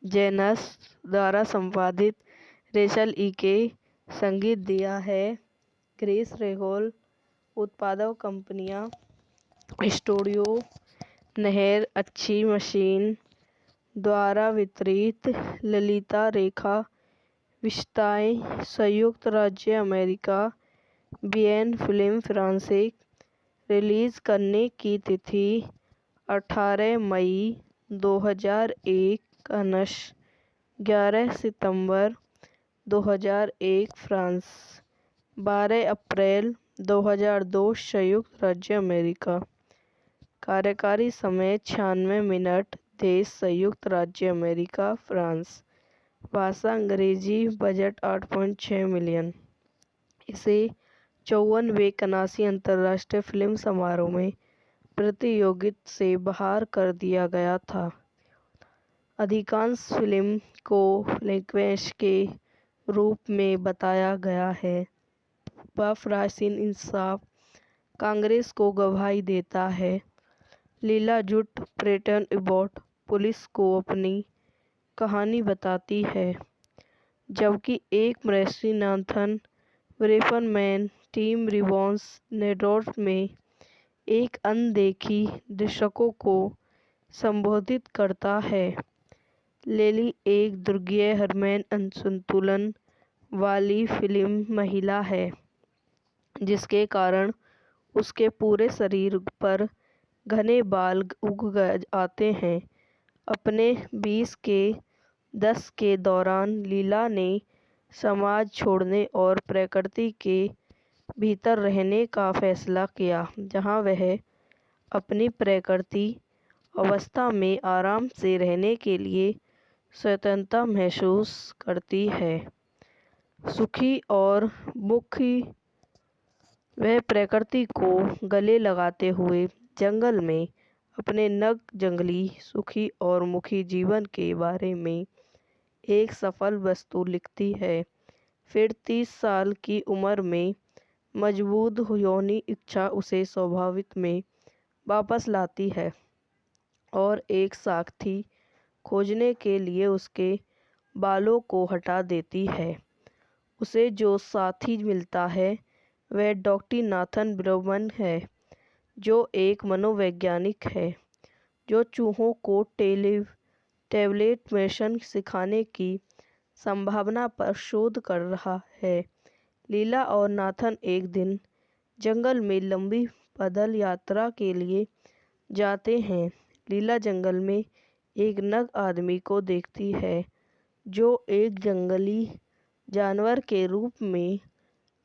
जेनस द्वारा संपादित रेचल के संगीत दिया है क्रिस रेहोल। उत्पादक कंपनियां स्टूडियो नहर अच्छी मशीन द्वारा वितरित ललिता रेखा विशेषताएं संयुक्त राज्य America BN film France. Release करने की तिथि 18 मई 2001 कनश 11 सितंबर 2001 फ्रांस 12 अप्रैल 2002 संयुक्त राज्य अमेरिका। कार्यकारी समय 96 मिनट। देश संयुक्त राज्य अमेरिका फ्रांस। भाषा अंग्रेजी। Budget 8.6 million. इसे 54वें कनासी अंतर्राष्ट्रीय फिल्म समारोह में प्रतियोगिता से बाहर कर दिया गया था। अधिकांश फिल्म को फ्लैशबैक के रूप में बताया गया है। राष्ट्रीय इंसाफ कांग्रेस को गवाही देता है। लीला झूठ प्रेटन एबॉट पुलिस को अपनी कहानी बताती है जबकि एक मृषि नाथन ब्रेफनमैन टीम रिवॉन्स नेटवर्क में एक अनदेखी दर्शकों को संबोधित करता है। लेली एक दुर्गीय हार्मोन असंतुलन वाली फिल्म महिला है जिसके कारण उसके पूरे शरीर पर घने बाल उग आते हैं। अपने 20 के दशक के दौरान लीला ने समाज छोड़ने और प्रकृति के भीतर रहने का फैसला किया जहां वह अपनी प्राकृतिक अवस्था में आराम से रहने के लिए स्वतंत्रता महसूस करती है। सुखी और मुखी वह प्रकृति को गले लगाते हुए जंगल में अपने नग जंगली सुखी और मुखी जीवन के बारे में एक सफल वस्तु लिखती है। फिर 30 साल की उम्र में मजबूत यौनी इच्छा उसे स्वाभाविक में वापस लाती है और एक साथी खोजने के लिए उसके बालों को हटा देती है। उसे जो साथी मिलता है वह डॉक्टर नाथन ब्रह्मन है, जो एक मनोवैज्ञानिक है जो चूहों को टैबलेट मेशन सिखाने की संभावना पर शोध कर रहा है। लीला और नाथन एक दिन जंगल में लंबी पैदल यात्रा के लिए जाते हैं। लीला जंगल में एक नग आदमी को देखती है जो एक जंगली जानवर के रूप में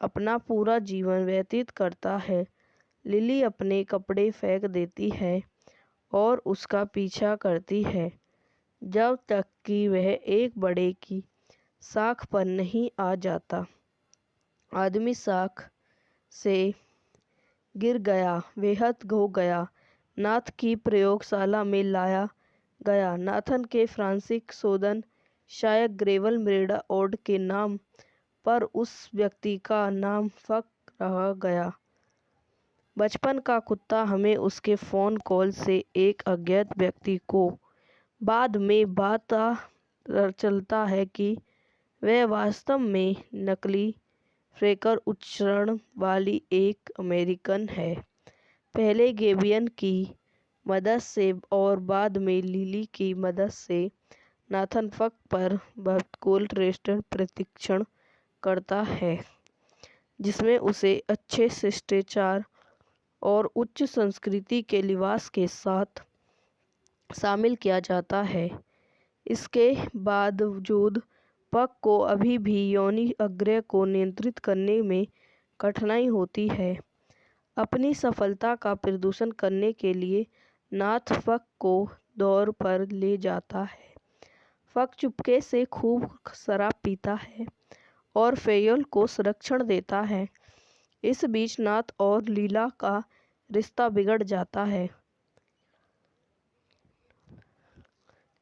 अपना पूरा जीवन व्यतीत करता है। लिली अपने कपड़े फेंक देती है और उसका पीछा करती है जब तक कि वह एक बड़े की शाख पर नहीं आ जाता। आदमी शाख से गिर गया, बेहद हो गया। नाथ की प्रयोगशाला में लाया गया। नाथन के फ्रांसिक शोधन शायद ग्रेवल मृदा ओड के नाम पर उस व्यक्ति का नाम फक रह गया। बचपन का कुत्ता हमें उसके फ़ोन कॉल से एक अज्ञात व्यक्ति को बाद में पता चलता है कि वह वास्तव में नकली फ्रेकर उच्चारण वाली एक अमेरिकन है। पहले गेबियन की मदद से और बाद में लिली की मदद से नाथन फक पर बहुतकोल रेस्टोरेंट प्रशिक्षण करता है, जिसमें उसे अच्छे शिष्टाचार और उच्च संस्कृति के लिबास के साथ शामिल किया जाता है। इसके बावजूद पक को अभी भी यौनी आग्रह को नियंत्रित करने में कठिनाई होती है। अपनी सफलता का प्रदर्शन करने के लिए नाथ फक को दौर पर ले जाता है। फक चुपके से खूब शराब पीता है और फेयल को संरक्षण देता है। इस बीच नाथ और लीला का रिश्ता बिगड़ जाता है।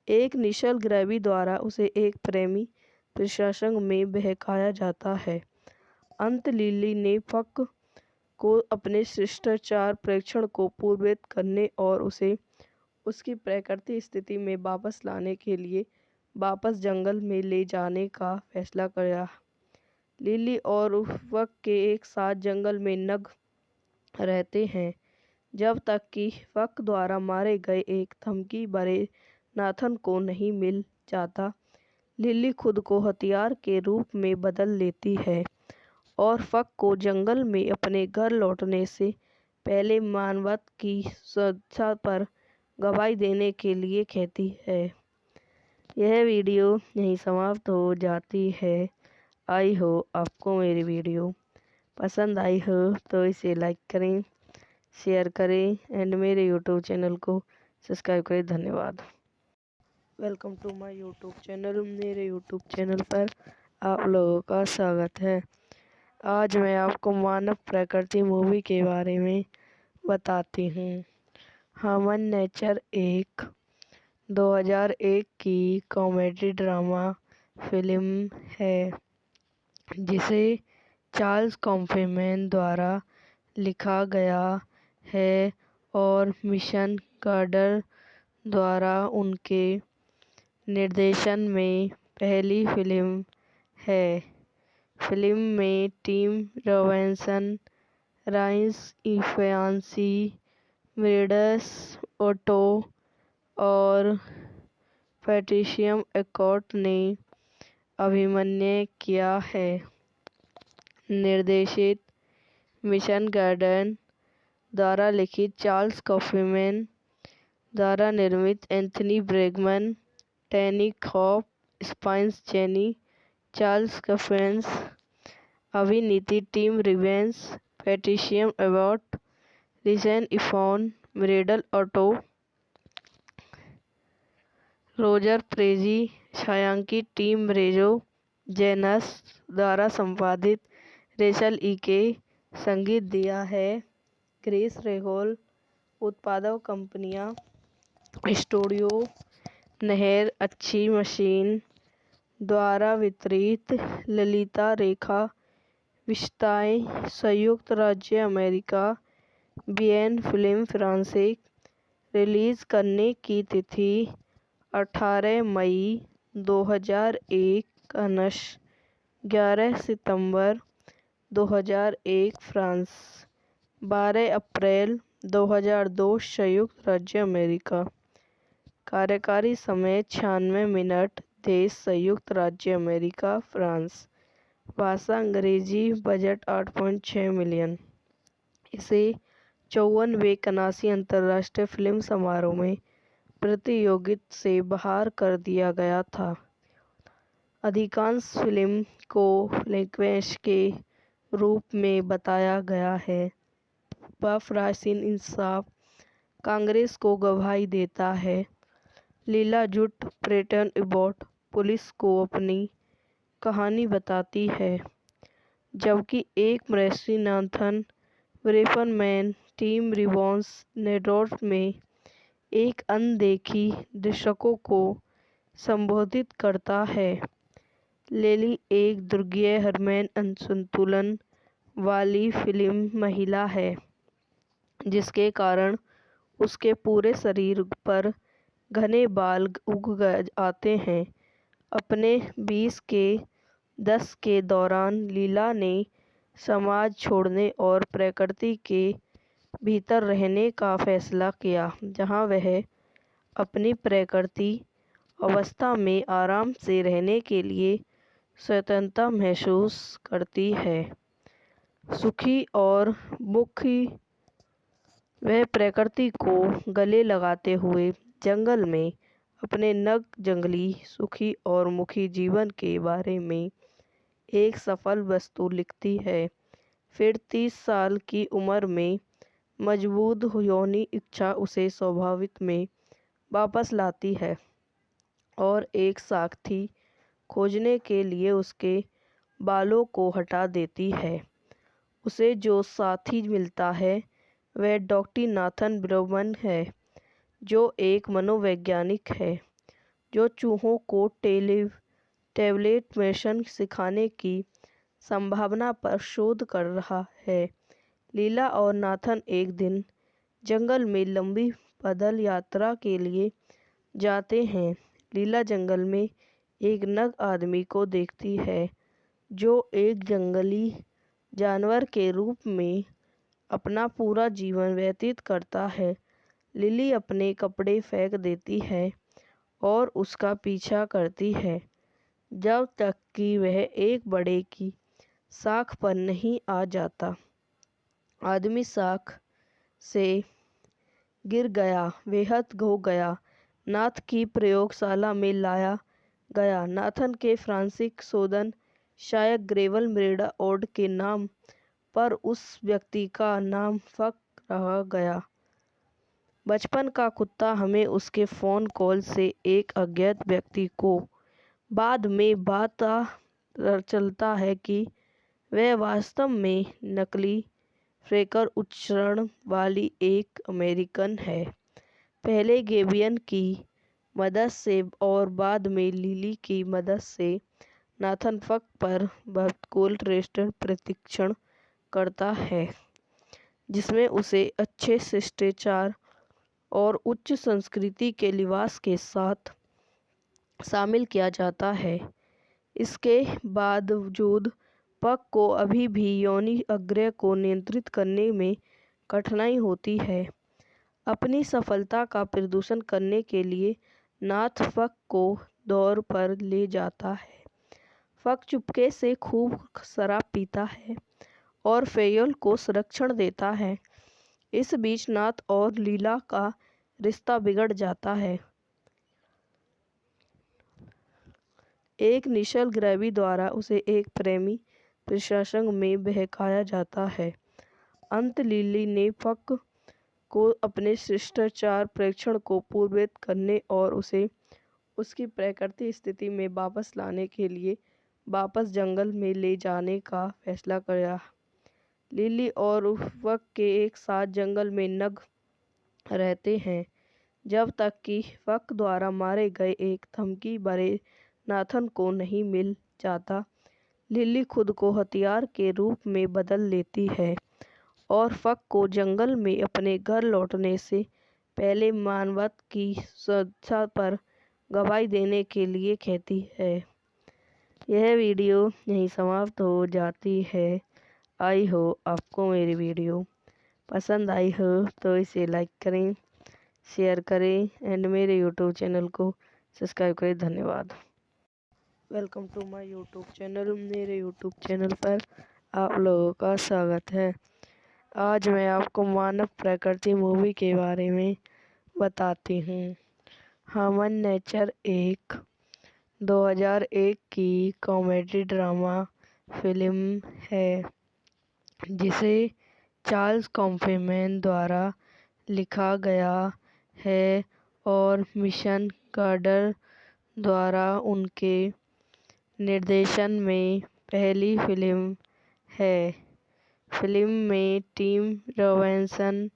एक निश्चल ग्रैवी द्वारा उसे एक प्रेमी प्रसंग में बहकाया जाता है। अंत लिली ने फक को अपने शिष्टाचार परीक्षण को पूर्ववत करने और उसे उसकी प्राकृतिक स्थिति में वापस लाने के लिए वापस जंगल में ले जाने का फैसला किया। लिली और फक के एक साथ जंगल में नग रहते हैं जब तक कि फक द्वारा मारे गए एक धमकी भरे नाथन को नहीं मिल जाता। लिली खुद को हथियार के रूप में बदल लेती है और फक को जंगल में अपने घर लौटने से पहले मानवता की सुरक्षा पर गवाही देने के लिए कहती है। यह वीडियो यहीं समाप्त हो जाती है। आई हो आपको मेरी वीडियो पसंद आई हो तो इसे लाइक करें, शेयर करें एंड मेरे यूट्यूब चैनल को सब्सक्राइब करें। धन्यवाद। Welcome to my YouTube channel. मेरे यूट्यूब चैनल पर आप लोगों का स्वागत है। आज मैं आपको मानव प्रकृति मूवी के बारे में बताती हूँ। ह्यूमन नेचर एक 2001 की कॉमेडी ड्रामा फिल्म है जिसे चार्ल्स कॉफमैन द्वारा लिखा गया है और मिशन गार्डर द्वारा उनके निर्देशन में पहली फिल्म है। फिल्म में Tim Robinson, Rhys Ifans, Meredith Otto और पैट्रिशिया आर्क्वाइट ने अभिनय किया है। निर्देशित मिशन गार्डन द्वारा लिखित चार्ल्स कॉफमैन द्वारा निर्मित Anthony Bregman, Tanny Hope, Spike Jonze, Charles Kaufman. अभिनीति Tim Robbins, Patricia Arquette, Rhys Ifans, Meredith Otto, Roger Prezi, छायांकित टिम रेजो, जेनस द्वारा संपादित रेचल ई के। संगीत दिया है क्रिस रेगोल। उत्पादक कंपनियां स्टूडियो नहर अच्छी मशीन द्वारा वितरित ललिता रेखा विशेषताएं: संयुक्त राज्य अमेरिका, बीएन फिल्म फ्रांसीसी। रिलीज़ करने की तिथि 18 मई 2001, कनश 11 सितंबर 2001 फ्रांस, 12 अप्रैल 2002 संयुक्त राज्य अमेरिका। कार्यकारी समय 96 मिनट। देश संयुक्त राज्य अमेरिका, फ्रांस। भाषा अंग्रेजी। Budget 8.6 million. इसे 54वें कनासी अंतर्राष्ट्रीय फिल्म समारोह में प्रतियोगिता से बाहर कर दिया गया था। अधिकांश फिल्म को फ्लैशबैक के रूप में बताया गया है। वह प्राचीन इंसाफ कांग्रेस को गवाही देता है। लीला झूठ प्रेटन एबॉट पुलिस को अपनी कहानी बताती है, जबकि एक मृषि नाथन ब्रेफरमैन टीम रिवॉन्स नेटवर्क में एक अनदेखी दर्शकों को संबोधित करता है। लिली एक दुर्गीय हार्मोन असंतुलन वाली फिल्म महिला है, जिसके कारण उसके पूरे शरीर पर घने बाल उग आते हैं। अपने 20 के दशक के दौरान लीला ने समाज छोड़ने और प्रकृति के भीतर रहने का फैसला किया, जहां वह अपनी प्रकृति अवस्था में आराम से रहने के लिए स्वतंत्रता महसूस करती है। सुखी और मुखी, वह प्रकृति को गले लगाते हुए जंगल में अपने नग जंगली सुखी और मुखी जीवन के बारे में एक सफल वस्तु लिखती है। फिर 30 साल की उम्र में मजबूत यौन इच्छा उसे स्वाभाविक में वापस लाती है और एक साथी खोजने के लिए उसके बालों को हटा देती है। उसे जो साथी मिलता है वह डॉक्टर नाथन ब्रेफरमैन है, जो एक मनोवैज्ञानिक है जो चूहों को टैबलेट मेशन सिखाने की संभावना पर शोध कर रहा है। लीला और नाथन एक दिन जंगल में लंबी पैदल यात्रा के लिए जाते हैं। लीला जंगल में एक नग आदमी को देखती है, जो एक जंगली जानवर के रूप में अपना पूरा जीवन व्यतीत करता है। लिली अपने कपड़े फेंक देती है और उसका पीछा करती है, जब तक कि वह एक बड़े की शाख पर नहीं आ जाता। आदमी शाख से गिर गया, बेहद हो गया। नाथ की प्रयोगशाला में लाया गया। नाथन के फ्रांसीसी शोधन शायद ग्रेवल मेरेडा ओड के नाम पर उस व्यक्ति का नाम फक रह गया। बचपन का कुत्ता हमें उसके फ़ोन कॉल से एक अज्ञात व्यक्ति को बाद में पता चलता है कि वह वास्तव में नकली फ्रेकर उच्चारण वाली एक अमेरिकन है। पहले गेबियन की मदद से और बाद में लिली की मदद से नाथन फक पर बहुतोल रेस्टोरेंट प्रशिक्षण करता है, जिसमें उसे अच्छे शिष्टाचार और उच्च संस्कृति के लिबास के साथ शामिल किया जाता है। इसके बावजूद पक को अभी भी यौन आग्रह को नियंत्रित करने में कठिनाई होती है। अपनी सफलता का प्रदर्शन करने के लिए नाथ फक को दौर पर ले जाता है। फक चुपके से खूब शराब पीता है और फेयल को संरक्षण देता है। इस बीच नाथ और लीला का रिश्ता बिगड़ जाता है। एक निश्चल ग्रैवी द्वारा उसे एक प्रेमी प्रसंग में बहकाया जाता है। अंत लिली ने फक को अपने शिष्टाचार परीक्षण को पूर्ववत करने और उसे उसकी प्राकृतिक स्थिति में वापस लाने के लिए वापस जंगल में ले जाने का फैसला किया। लिली और फक के एक साथ जंगल में नग रहते हैं, जब तक कि फक द्वारा मारे गए एक धमकी भरे नाथन को नहीं मिल जाता। लिली खुद को हथियार के रूप में बदल लेती है और फक को जंगल में अपने घर लौटने से पहले मानवता की सुरक्षा पर गवाही देने के लिए कहती है। यह वीडियो यहीं समाप्त हो जाती है। आई हो आपको मेरी वीडियो पसंद आई हो तो इसे लाइक करें, शेयर करें एंड मेरे यूट्यूब चैनल को सब्सक्राइब करें। धन्यवाद। Welcome to my YouTube channel. मेरे यूट्यूब चैनल पर आप लोगों का स्वागत है। आज मैं आपको मानव प्रकृति मूवी के बारे में बताती हूँ। ह्यूमन नेचर एक 2001 की कॉमेडी ड्रामा फिल्म है जिसे चार्ल्स कॉफीमैन द्वारा लिखा गया है और मिशन गार्डर द्वारा उनके निर्देशन में पहली फिल्म है। फिल्म में Tim Robinson,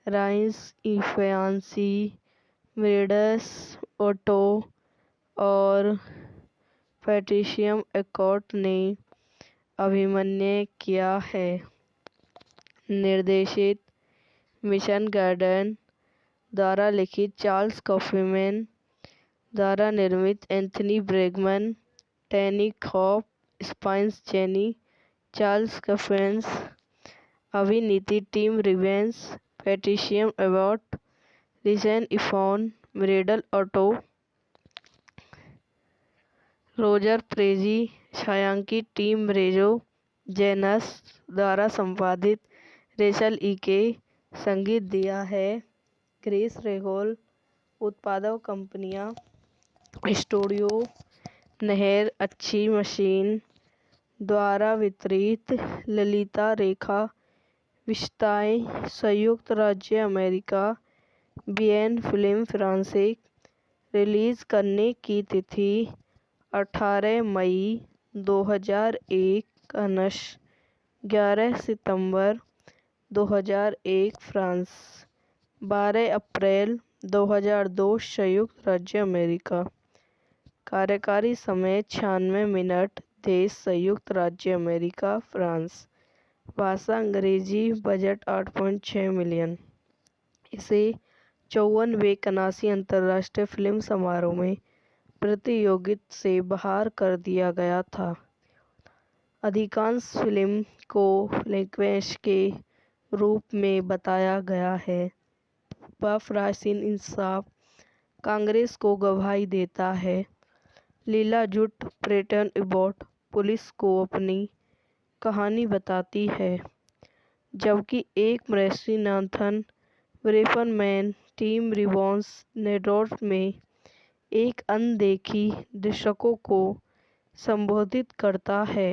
Rhys Ifans, Meredith Otto और पैट्रिशिया आर्क्वाइट ने अभिनय किया है। निर्देशित मिशन गार्डन द्वारा लिखित चार्ल्स कॉफीमैन द्वारा निर्मित Anthony Bregman, Tanny Hope, Spike Jonze, Charles Kaufman, अभिनीति Tim Robbins, Patricia Arquette, Rhys Ifans, Meredith Otto, Roger Prezi, छायांकित टिम रेजो, जेनस द्वारा संपादित रेचल ई के संगीत दिया है। Chris Regol. उत्पादक कंपनियां स्टूडियो नहर अच्छी मशीन द्वारा वितरित। ललिता रेखा विशेषताएं संयुक्त राज्य अमेरिका, बीएन फिल्म फ्रांसीसी। रिलीज करने की तिथि 18 मई 2001, कान्स 11 सितंबर 2001 फ्रांस, 12 अप्रैल 2002 संयुक्त राज्य अमेरिका। कार्यकारी समय 96 मिनट। देश संयुक्त राज्य अमेरिका, फ्रांस। भाषा अंग्रेजी। Budget 8.6 million. इसे 54वें कान्स अंतर्राष्ट्रीय फिल्म समारोह में प्रतियोगिता से बाहर कर दिया गया था। अधिकांश फिल्म को फ्लैशबैक के रूप में बताया गया है। प्राचीन इंसाफ कांग्रेस को गवाही देता है। लीला झूठ प्रेटन एबॉट पुलिस को अपनी कहानी बताती है, जबकि एक मर्सी नाथन ब्रेफरमैन टीम रिबॉन्स नेटवर्क में एक अनदेखी दर्शकों को संबोधित करता है।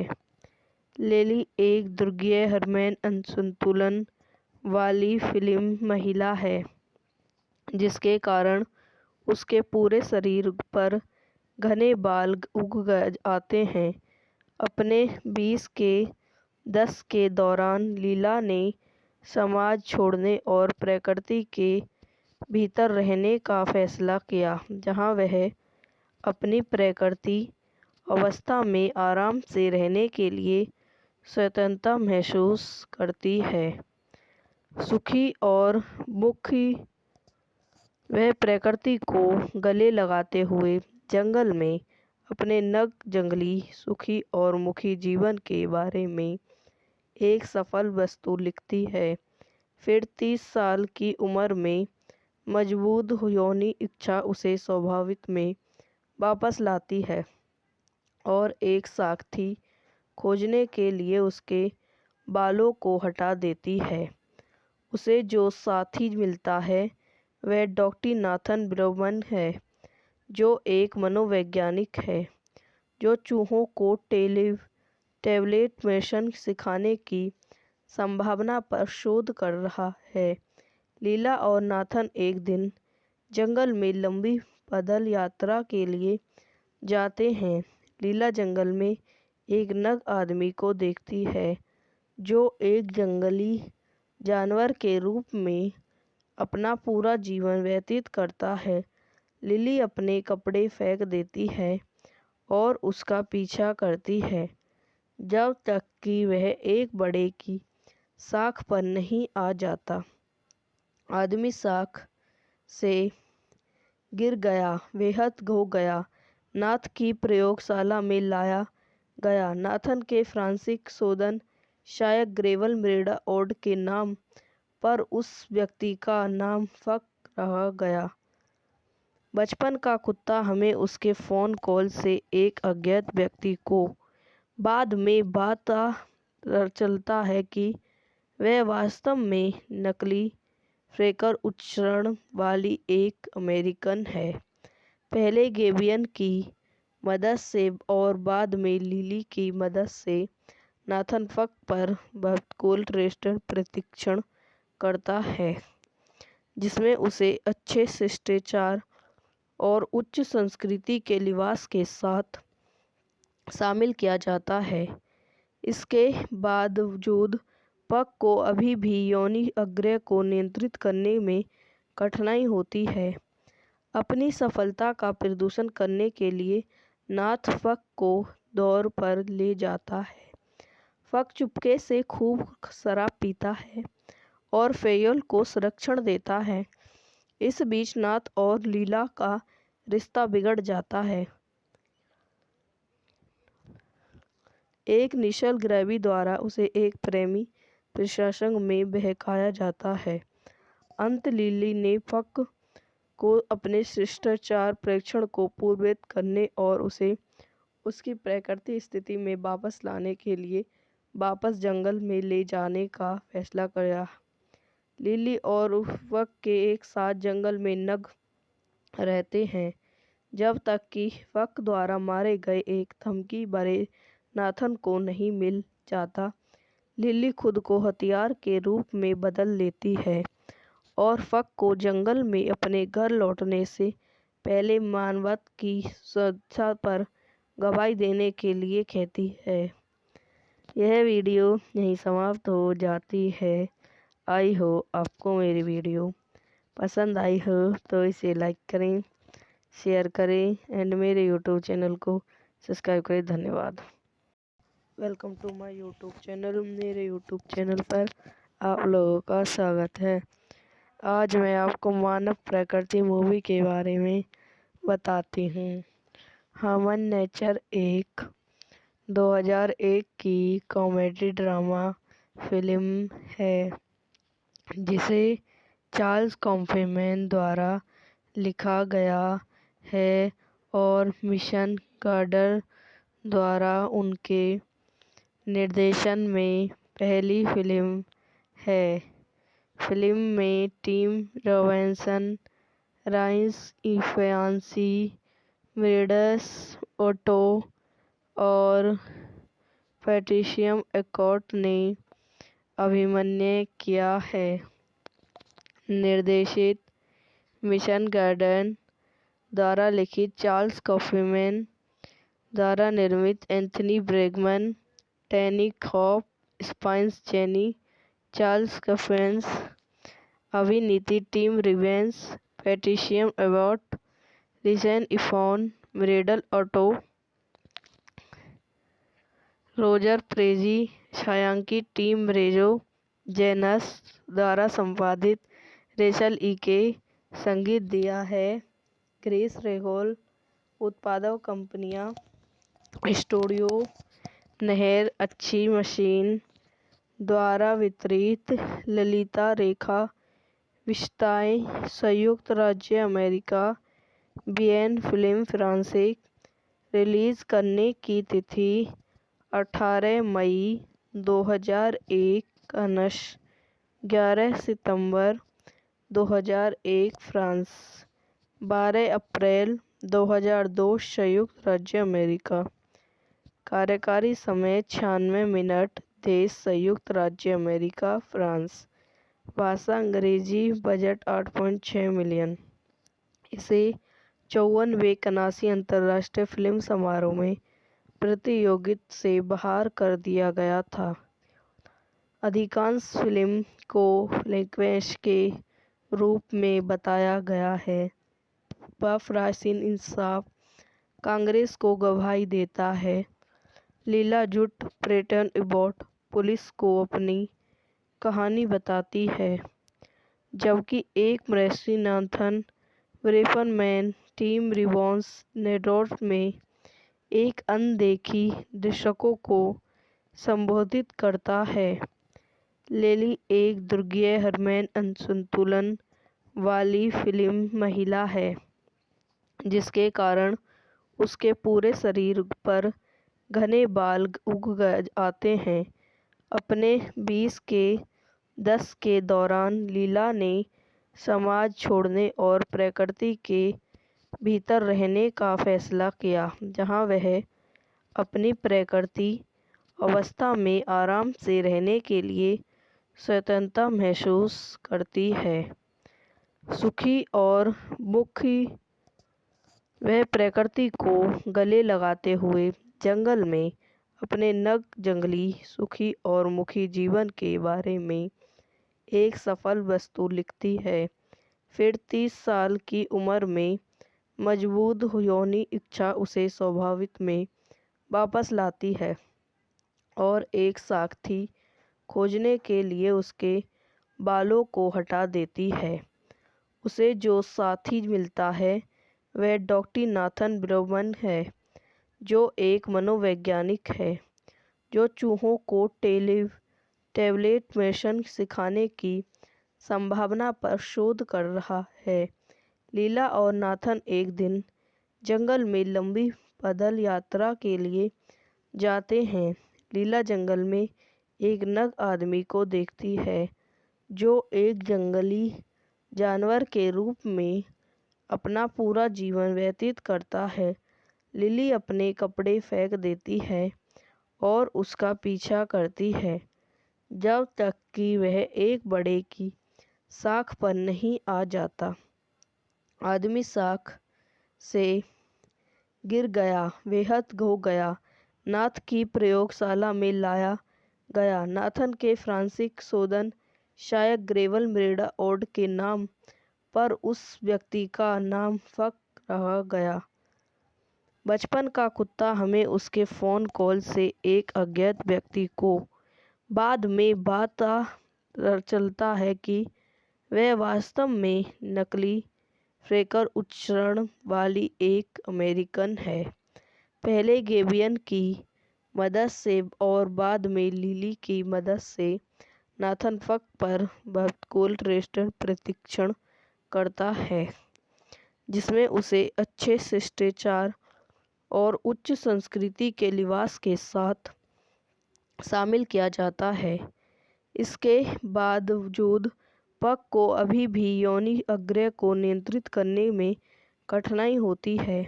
लेली एक दुर्गीय हार्मोन असंतुलन वाली फिल्म महिला है, जिसके कारण उसके पूरे शरीर पर घने बाल उग आते हैं। अपने 20 के दशक के दौरान लीला ने समाज छोड़ने और प्रकृति के भीतर रहने का फैसला किया, जहां वह अपनी प्रकृति अवस्था में आराम से रहने के लिए स्वतंत्रता महसूस करती है। सुखी और मुखी वह प्रकृति को गले लगाते हुए जंगल में अपने नग जंगली सुखी और मुखी जीवन के बारे में एक सफल वस्तु लिखती है। फिर 30 साल की उम्र में मजबूत यौन इच्छा उसे स्वाभाविक में वापस लाती है और एक साथी खोजने के लिए उसके बालों को हटा देती है। उसे जो साथी मिलता है वह डॉक्टर नाथन ब्रेगमैन है, जो एक मनोवैज्ञानिक है जो चूहों को टैबलेट मिशन सिखाने की संभावना पर शोध कर रहा है। लीला और नाथन एक दिन जंगल में लंबी पैदल यात्रा के लिए जाते हैं। लीला जंगल में एक नग आदमी को देखती है जो एक जंगली जानवर के रूप में अपना पूरा जीवन व्यतीत करता है। लिली अपने कपड़े फेंक देती है और उसका पीछा करती है, जब तक कि वह एक बड़े की साख पर नहीं आ जाता। आदमी साख से गिर गया, बेहद हो गया। नाथ की प्रयोगशाला में लाया गया। नाथन के फ्रांसिक शोधन शायद ग्रेवल मृदा ओड के नाम पर उस व्यक्ति का नाम फक रह गया। बचपन का कुत्ता हमें उसके फ़ोन कॉल से एक अज्ञात व्यक्ति को बाद में पता चलता है कि वह वास्तव में नकली फ्रेकर उच्चारण वाली एक अमेरिकन है। पहले गेबियन की मदद से और बाद में लिली की मदद से नाथन फक पर कोल्ड रेस्टर प्रशिक्षण करता है, जिसमें उसे अच्छे शिष्टाचार और उच्च संस्कृति के लिबास के साथ शामिल किया जाता है। इसके बावजूद पक को अभी भी यौन आग्रह को नियंत्रित करने में कठिनाई होती है। अपनी सफलता का प्रदर्शन करने के लिए नाथ फक को दौर पर ले जाता है। फक चुपके से खूब शराब पीता है और फेयल को संरक्षण देता है। इस बीच नाथ और लीला का रिश्ता बिगड़ जाता है। एक निश्चल ग्रैवी द्वारा उसे एक प्रेमी प्रसंग में बहकाया जाता है। अंत लिली ने फक को अपने शिष्टाचार परीक्षण को पूर्ववत करने और उसे उसकी प्राकृतिक स्थिति में वापस लाने के लिए वापस जंगल में ले जाने का फैसला किया। लिली और फक के एक साथ जंगल में नग रहते हैं जब तक कि फक द्वारा मारे गए एक धमकी भरे नाथन को नहीं मिल जाता। लिली खुद को हथियार के रूप में बदल लेती है और फक को जंगल में अपने घर लौटने से पहले मानवता की सुरक्षा पर गवाही देने के लिए कहती है। यह वीडियो यहीं समाप्त हो जाती है। आई हो आपको मेरी वीडियो पसंद आई हो तो इसे लाइक करें, शेयर करें एंड मेरे यूट्यूब चैनल को सब्सक्राइब करें। धन्यवाद। Welcome to my YouTube channel. मेरे यूट्यूब चैनल पर आप लोगों का स्वागत है। आज मैं आपको मानव प्रकृति मूवी के बारे में बताती हूँ। ह्यूमन नेचर एक 2001 की कॉमेडी ड्रामा फिल्म है जिसे चार्ल्स कॉफमैन द्वारा लिखा गया है और मिशन गार्डर द्वारा उनके निर्देशन में पहली फिल्म है। फिल्म में Tim Robinson, Rhys Ifans, Meredith Otto और पैट्रिशिया आर्क्वाइट ने अभिनय किया है। निर्देशित मिशन गार्डन द्वारा लिखित चार्ल्स कॉफमैन द्वारा निर्मित Anthony Bregman, Tanny Hope, Spike Jonze, Charles Kaufman. अभिनीति Tim Robbins, Patricia Arquette, Richard Evan, Meredith Otto, Roger Prezi. छायांकित टिम रेजो जेनस द्वारा संपादित रेचल के। संगीत दिया है क्रिस रेगोल। उत्पादक कंपनियां स्टूडियो नहर अच्छी मशीन द्वारा वितरित। ललिता रेखा विशेषताएं संयुक्त राज्य अमेरिका। बीएन फिल्म फ्रांसिक। रिलीज करने की तिथि 18 मई 2001 अनश 11 सितंबर 2001 फ्रांस। 12 अप्रैल 2002 संयुक्त राज्य अमेरिका। कार्यकारी समय 96 मिनट। देश संयुक्त राज्य अमेरिका फ्रांस। भाषा अंग्रेजी। Budget 8.6 million. इसे 54वें कनासी अंतर्राष्ट्रीय फिल्म समारोह में प्रतियोगिता से बाहर कर दिया गया था। अधिकांश फिल्म को रिक्वेस्ट के रूप में बताया गया है। वह प्राचीन इंसाफ कांग्रेस को गवाही देता है। लीला जुट प्रेटन एबॉट पुलिस को अपनी कहानी बताती है, जबकि एक मृषि नाथन ब्रेफनमैन टीम रिवॉन्स नेडोर्फ में एक अनदेखी दर्शकों को संबोधित करता है। लिली एक दुर्गीय हार्मोन असंतुलन वाली फिल्म महिला है, जिसके कारण उसके पूरे शरीर पर घने बाल आते हैं। अपने 20 के दस के दौरान लीला ने समाज छोड़ने और प्रकृति के भीतर रहने का फैसला किया, जहां वह अपनी प्रकृति अवस्था में आराम से रहने के लिए स्वतंत्रता महसूस करती है। सुखी और मुखी वह प्रकृति को गले लगाते हुए जंगल में अपने नग जंगली सुखी और मुखी जीवन के बारे में एक सफल वस्तु लिखती है। फिर 30 साल की उम्र में मजबूत यौन इच्छा उसे स्वाभाविक में वापस लाती है और एक साथी खोजने के लिए उसके बालों को हटा देती है। उसे जो साथी मिलता है वह डॉक्टर नाथन ब्रह्मन है, जो एक मनोवैज्ञानिक है जो चूहों को टैबलेट मेशन सिखाने की संभावना पर शोध कर रहा है। लीला और नाथन एक दिन जंगल में लंबी पैदल यात्रा के लिए जाते हैं। लीला जंगल में एक नग आदमी को देखती है, जो एक जंगली जानवर के रूप में अपना पूरा जीवन व्यतीत करता है। लिली अपने कपड़े फेंक देती है और उसका पीछा करती है, जब तक कि वह एक बड़े की शाख पर नहीं आ जाता। आदमी शाख से गिर गया, बेहद हो गया। नाथ की प्रयोगशाला में लाया गया। नाथन के फ्रांसिक शोधन शायद ग्रेवल मेरेडा ओड के नाम पर उस व्यक्ति का नाम फक रह गया। बचपन का कुत्ता हमें उसके फ़ोन कॉल से एक अज्ञात व्यक्ति को बाद में पता चलता है कि वह वास्तव में नकली फ्रेकर उच्चारण वाली एक अमेरिकन है। पहले गेबियन की मदद से और बाद में लिली की मदद से नाथन फक पर कोल्ड रेस्टर प्रशिक्षण करता है, जिसमें उसे अच्छे शिष्टाचार और उच्च संस्कृति के लिबास के साथ शामिल किया जाता है। इसके बावजूद पक को अभी भी यौन आग्रह को नियंत्रित करने में कठिनाई होती है।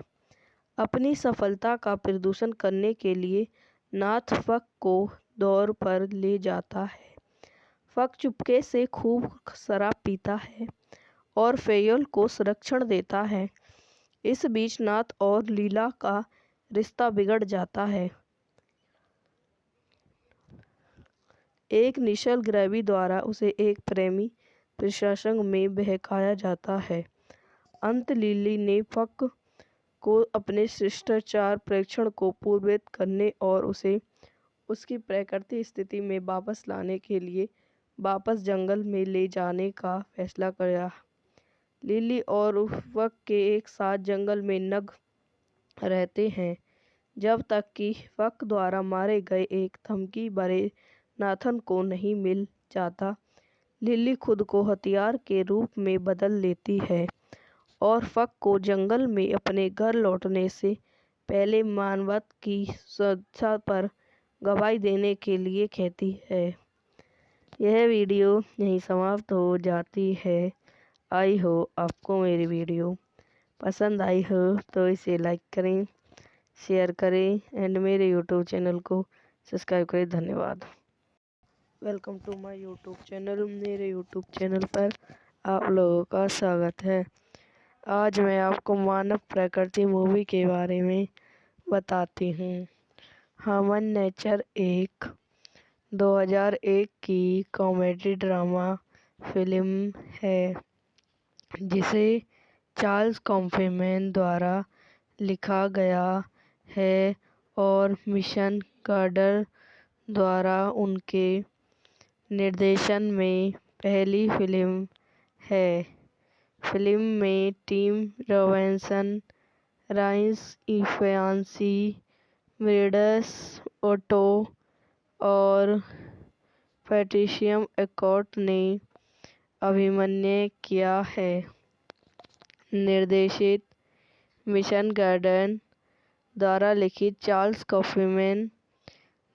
अपनी सफलता का प्रदर्शन करने के लिए नाथ फक को दौर पर ले जाता है। फक चुपके से खूब शराब पीता है और फेयल को संरक्षण देता है। इस बीच नाथ और लीला का रिश्ता बिगड़ जाता है। एक निश्चल ग्रैवी द्वारा उसे एक प्रेमी प्रसंग में बहकाया जाता है। अंत लिली ने फक को अपने शिष्टाचार परीक्षण को पूर्ववत करने और उसे उसकी प्राकृतिक स्थिति में वापस लाने के लिए वापस जंगल में ले जाने का फैसला किया। लिली और फक के एक साथ जंगल में नग रहते हैं, जब तक कि फक द्वारा मारे गए एक धमकी भरे नाथन को नहीं मिल जाता। लिली खुद को हथियार के रूप में बदल लेती है और फक को जंगल में अपने घर लौटने से पहले मानवता की सुरक्षा पर गवाही देने के लिए कहती है। यह वीडियो यहीं समाप्त हो जाती है। आई हो आपको मेरी वीडियो पसंद आई हो तो इसे लाइक करें, शेयर करें एंड मेरे यूट्यूब चैनल को सब्सक्राइब करें। धन्यवाद। Welcome to my YouTube channel. मेरे यूट्यूब चैनल पर आप लोगों का स्वागत है। आज मैं आपको मानव प्रकृति मूवी के बारे में बताती हूँ। ह्यूमन नेचर एक 2001 की कॉमेडी ड्रामा फिल्म है, जिसे चार्ल्स कॉफमैन द्वारा लिखा गया है और मिशन गार्डर द्वारा उनके निर्देशन में पहली फिल्म है। फिल्म में Tim Robinson, Rhys Ifans, Meredith Otto और पैट्रिशिया आर्क्वाइट ने अभिनय किया है। निर्देशित मिचेल गॉर्डन द्वारा लिखित, चार्ल्स कॉफमैन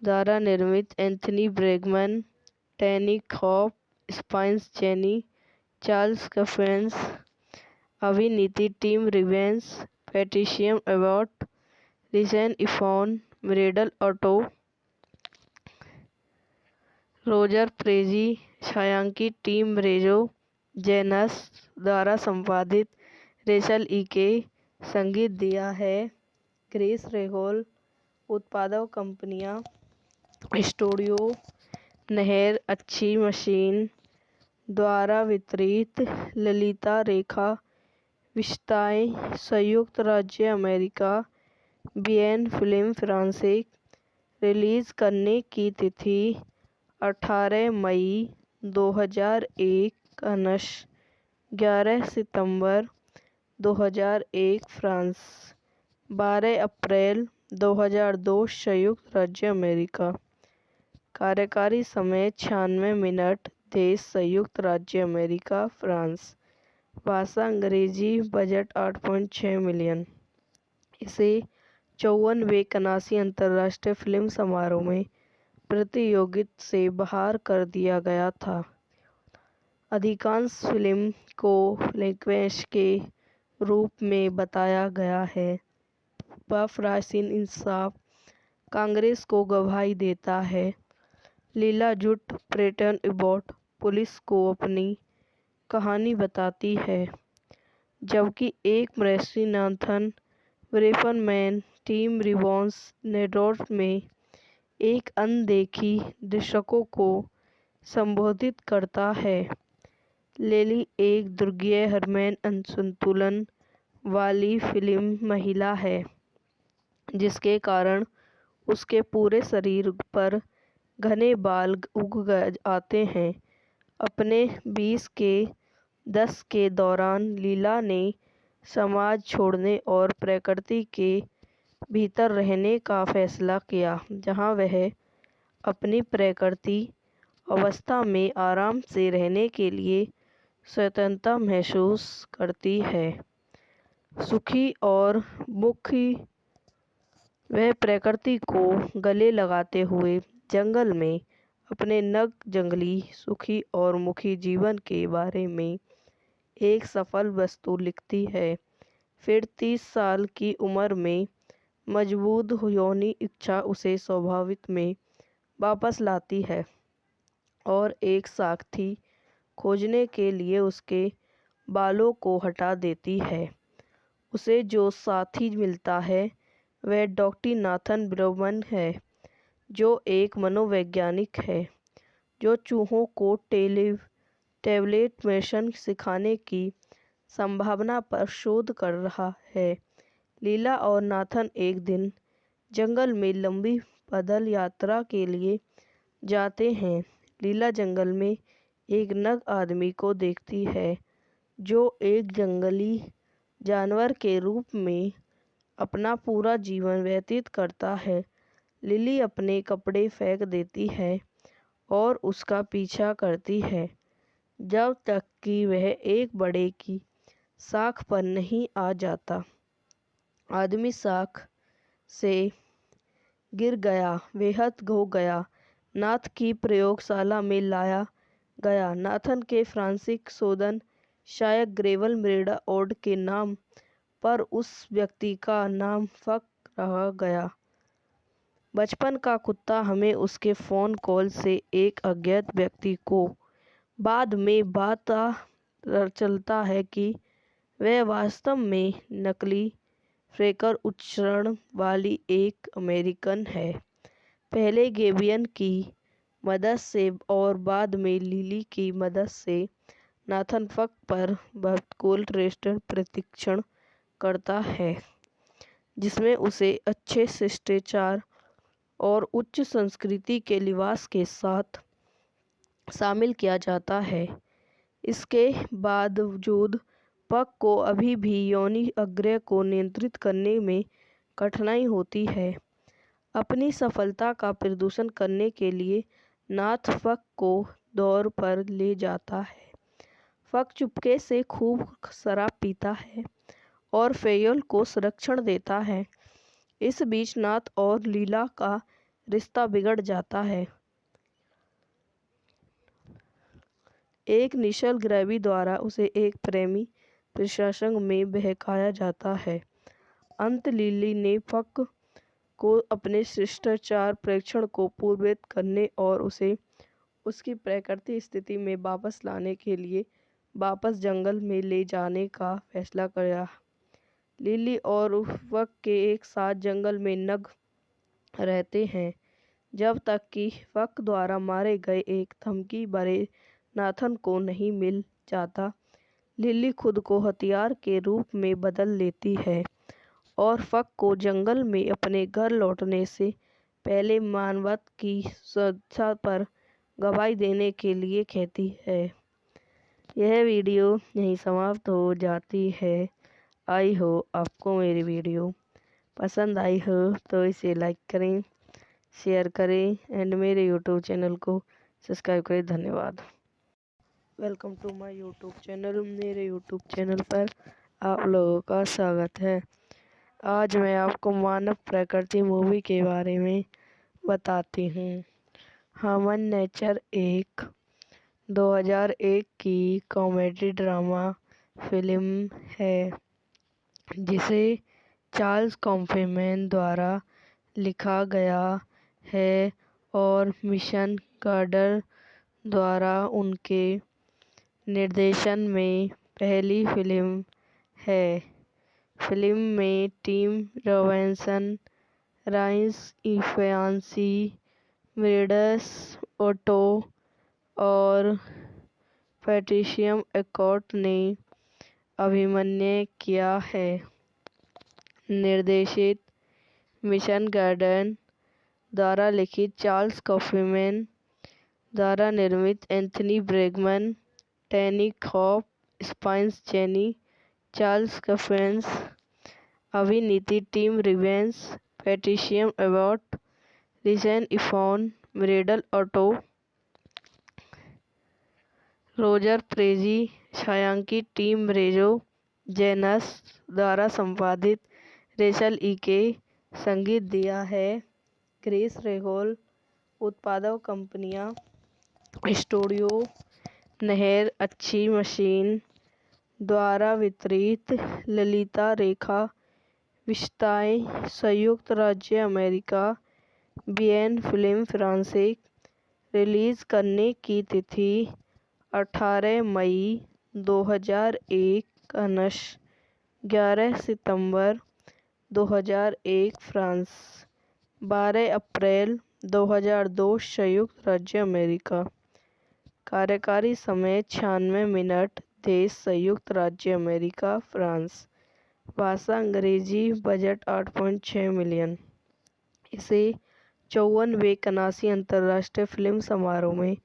द्वारा निर्मित, Anthony Bregman, Tanny Hope, Spike Jonze, Charles Kaufman. अभिनीति Tim Robbins, Patricia Abbott, Richard Ifans, Meredith Otto, Roger Prezi. छायांकित टिम रेजो जेनस द्वारा संपादित, रेचल के संगीत दिया है, क्रिस रेगोल। उत्पादक कंपनियां स्टूडियो नहर अच्छी मशीन द्वारा वितरित, ललिता रेखा विशेषताएं, संयुक्त राज्य अमेरिका, बीएन फिल्म फ्रांसिक। रिलीज करने की तिथि 18 मई 2001, कनश 11 सितंबर 2001 फ्रांस, 12 अप्रैल 2002 संयुक्त राज्य अमेरिका। कार्यकारी समय 96 मिनट। देश संयुक्त राज्य अमेरिका, फ्रांस। भाषा अंग्रेजी। Budget 8.6 million. इसे 54वें कनासी अंतर्राष्ट्रीय फिल्म समारोह में प्रतियोगिता से बाहर कर दिया गया था। अधिकांश फिल्म को फ्लैशबैक के रूप में बताया गया है। वह प्राचीन इंसाफ कांग्रेस को गवाही देता है। लीला जुट प्रेटन एबॉट पुलिस को अपनी कहानी बताती है, जबकि एक मृषि नाथन ब्रेफरमैन टीम रिवॉन्स नेटवर्क में एक अनदेखी दर्शकों को संबोधित करता है। लिली एक दुर्गीय हार्मोन असंतुलन वाली फिल्म महिला है, जिसके कारण उसके पूरे शरीर पर घने बाल उग आते हैं। अपने 20 के दशक के दौरान लीला ने समाज छोड़ने और प्रकृति के भीतर रहने का फैसला किया, जहां वह अपनी प्रकृति अवस्था में आराम से रहने के लिए स्वतंत्रता महसूस करती है। सुखी और मुखी, वह प्रकृति को गले लगाते हुए जंगल में अपने नग जंगली, सुखी और मुखी जीवन के बारे में एक सफल वस्तु लिखती है। फिर 30 साल की उम्र में मजबूत यौन इच्छा उसे स्वाभाविक में वापस लाती है और एक साथी खोजने के लिए उसके बालों को हटा देती है। उसे जो साथी मिलता है वह डॉक्टर नाथन ब्रेगमैन है, जो एक मनोवैज्ञानिक है जो चूहों को टैबलेट मेडिसिन सिखाने की संभावना पर शोध कर रहा है। लीला और नाथन एक दिन जंगल में लंबी पैदल यात्रा के लिए जाते हैं। लीला जंगल में एक नग आदमी को देखती है, जो एक जंगली जानवर के रूप में अपना पूरा जीवन व्यतीत करता है। लिली अपने कपड़े फेंक देती है और उसका पीछा करती है, जब तक कि वह एक बड़े की शाख पर नहीं आ जाता। आदमी शाख से गिर गया, बेहद हो गया। नाथ की प्रयोगशाला में लाया गया। नाथन के फ्रांसिक शोधन शायद ग्रेवल मेरेडा ओड के नाम पर उस व्यक्ति का नाम फक रह गया। बचपन का कुत्ता हमें उसके फ़ोन कॉल से एक अज्ञात व्यक्ति को बाद में पता चलता है कि वह वास्तव में नकली फ्रेकर उच्चारण वाली एक अमेरिकन है। पहले गेबियन की मदद से और बाद में लिली की मदद से नाथन फक पर बहुतोल रेस्टर प्रशिक्षण करता है, जिसमें उसे अच्छे शिष्टाचार और उच्च संस्कृति के लिबास के साथ शामिल किया जाता है। इसके बावजूद पक को अभी भी योनि अग्रय को नियंत्रित करने में कठिनाई होती है। अपनी सफलता का प्रदर्शन करने के लिए नाथ फक को दौर पर ले जाता है। फक चुपके से खूब शराब पीता है और फेयल को संरक्षण देता है। इस बीच नाथ और लीला का रिश्ता बिगड़ जाता है। एक निश्चल ग्रैवी द्वारा उसे एक प्रेमी प्रसंग में बहकाया जाता है। अंत लिली ने फक को अपने शिष्टाचार परीक्षण को पूर्ववत करने और उसे उसकी प्राकृतिक स्थिति में वापस लाने के लिए वापस जंगल में ले जाने का फैसला किया। लिली और फक के एक साथ जंगल में नग रहते हैं जब तक कि फक द्वारा मारे गए एक धमकी भरे नाथन को नहीं मिल जाता। लिली खुद को हथियार के रूप में बदल लेती है और फक को जंगल में अपने घर लौटने से पहले मानवता की सुरक्षा पर गवाही देने के लिए कहती है। यह वीडियो यहीं समाप्त हो जाती है। आई हो आपको मेरी वीडियो पसंद आई हो तो इसे लाइक करें, शेयर करें एंड मेरे यूट्यूब चैनल को सब्सक्राइब करें। धन्यवाद। Welcome to my YouTube channel. मेरे यूट्यूब चैनल पर आप लोगों का स्वागत है। आज मैं आपको मानव प्रकृति मूवी के बारे में बताती हूँ। ह्यूमन नेचर एक 2001 की कॉमेडी ड्रामा फिल्म है जिसे चार्ल्स कॉफमैन द्वारा लिखा गया है और मिशन गार्डर द्वारा उनके निर्देशन में पहली फिल्म है। फिल्म में Tim Robinson, Rhys Ifans, Meredith Otto और पैट्रिशिया आर्क्वाइट ने अभिनय किया है। निर्देशित मिशन गार्डन द्वारा लिखित चार्ल्स कॉफमैन द्वारा निर्मित Anthony Bregman, Tanny Hope, Spike Jonze, Charles Kaufman. अभिनीति Tim Robbins, Patricia Arquette, Rhys Ifans, Meredith Otto, Roger Prezi. छायांकित टिम रेजो जेनस द्वारा संपादित रेचल के। संगीत दिया है क्रिस रेगोल। उत्पादक कंपनियां स्टूडियो नहर अच्छी मशीन द्वारा वितरित। ललिता रेखा विशेषताएं संयुक्त राज्य America, BN film France. Release करने की तिथि 18 मई 2001 कनश 11 सितंबर 2001 फ्रांस, 12 अप्रैल 2002 संयुक्त राज्य अमेरिका। कार्यकारी समय 96 मिनट। देश संयुक्त राज्य अमेरिका फ्रांस। भाषा अंग्रेजी। Budget 8.6 million. इसे 54वें कनासी अंतर्राष्ट्रीय फिल्म समारोह में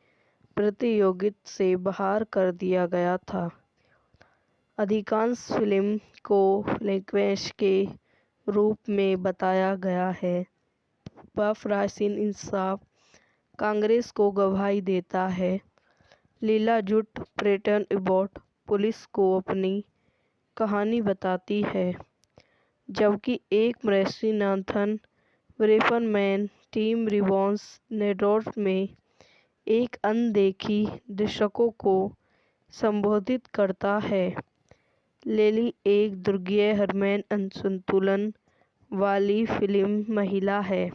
प्रतियोगिता से बाहर कर दिया गया था। अधिकांश फिल्म को फ्लैशबैक के रूप में बताया गया है। प्राचीन इंसाफ कांग्रेस को गवाही देता है। लीला झूठ प्रेटन एबॉट पुलिस को अपनी कहानी बताती है, जबकि एक मृषि नाथन ब्रेफनमैन टीम रिवॉन्स नेटवर्क में एक अनदेखी दर्शकों को संबोधित करता है। लेली एक दुर्गीय हार्मोन असंतुलन वाली फिल्म महिला है,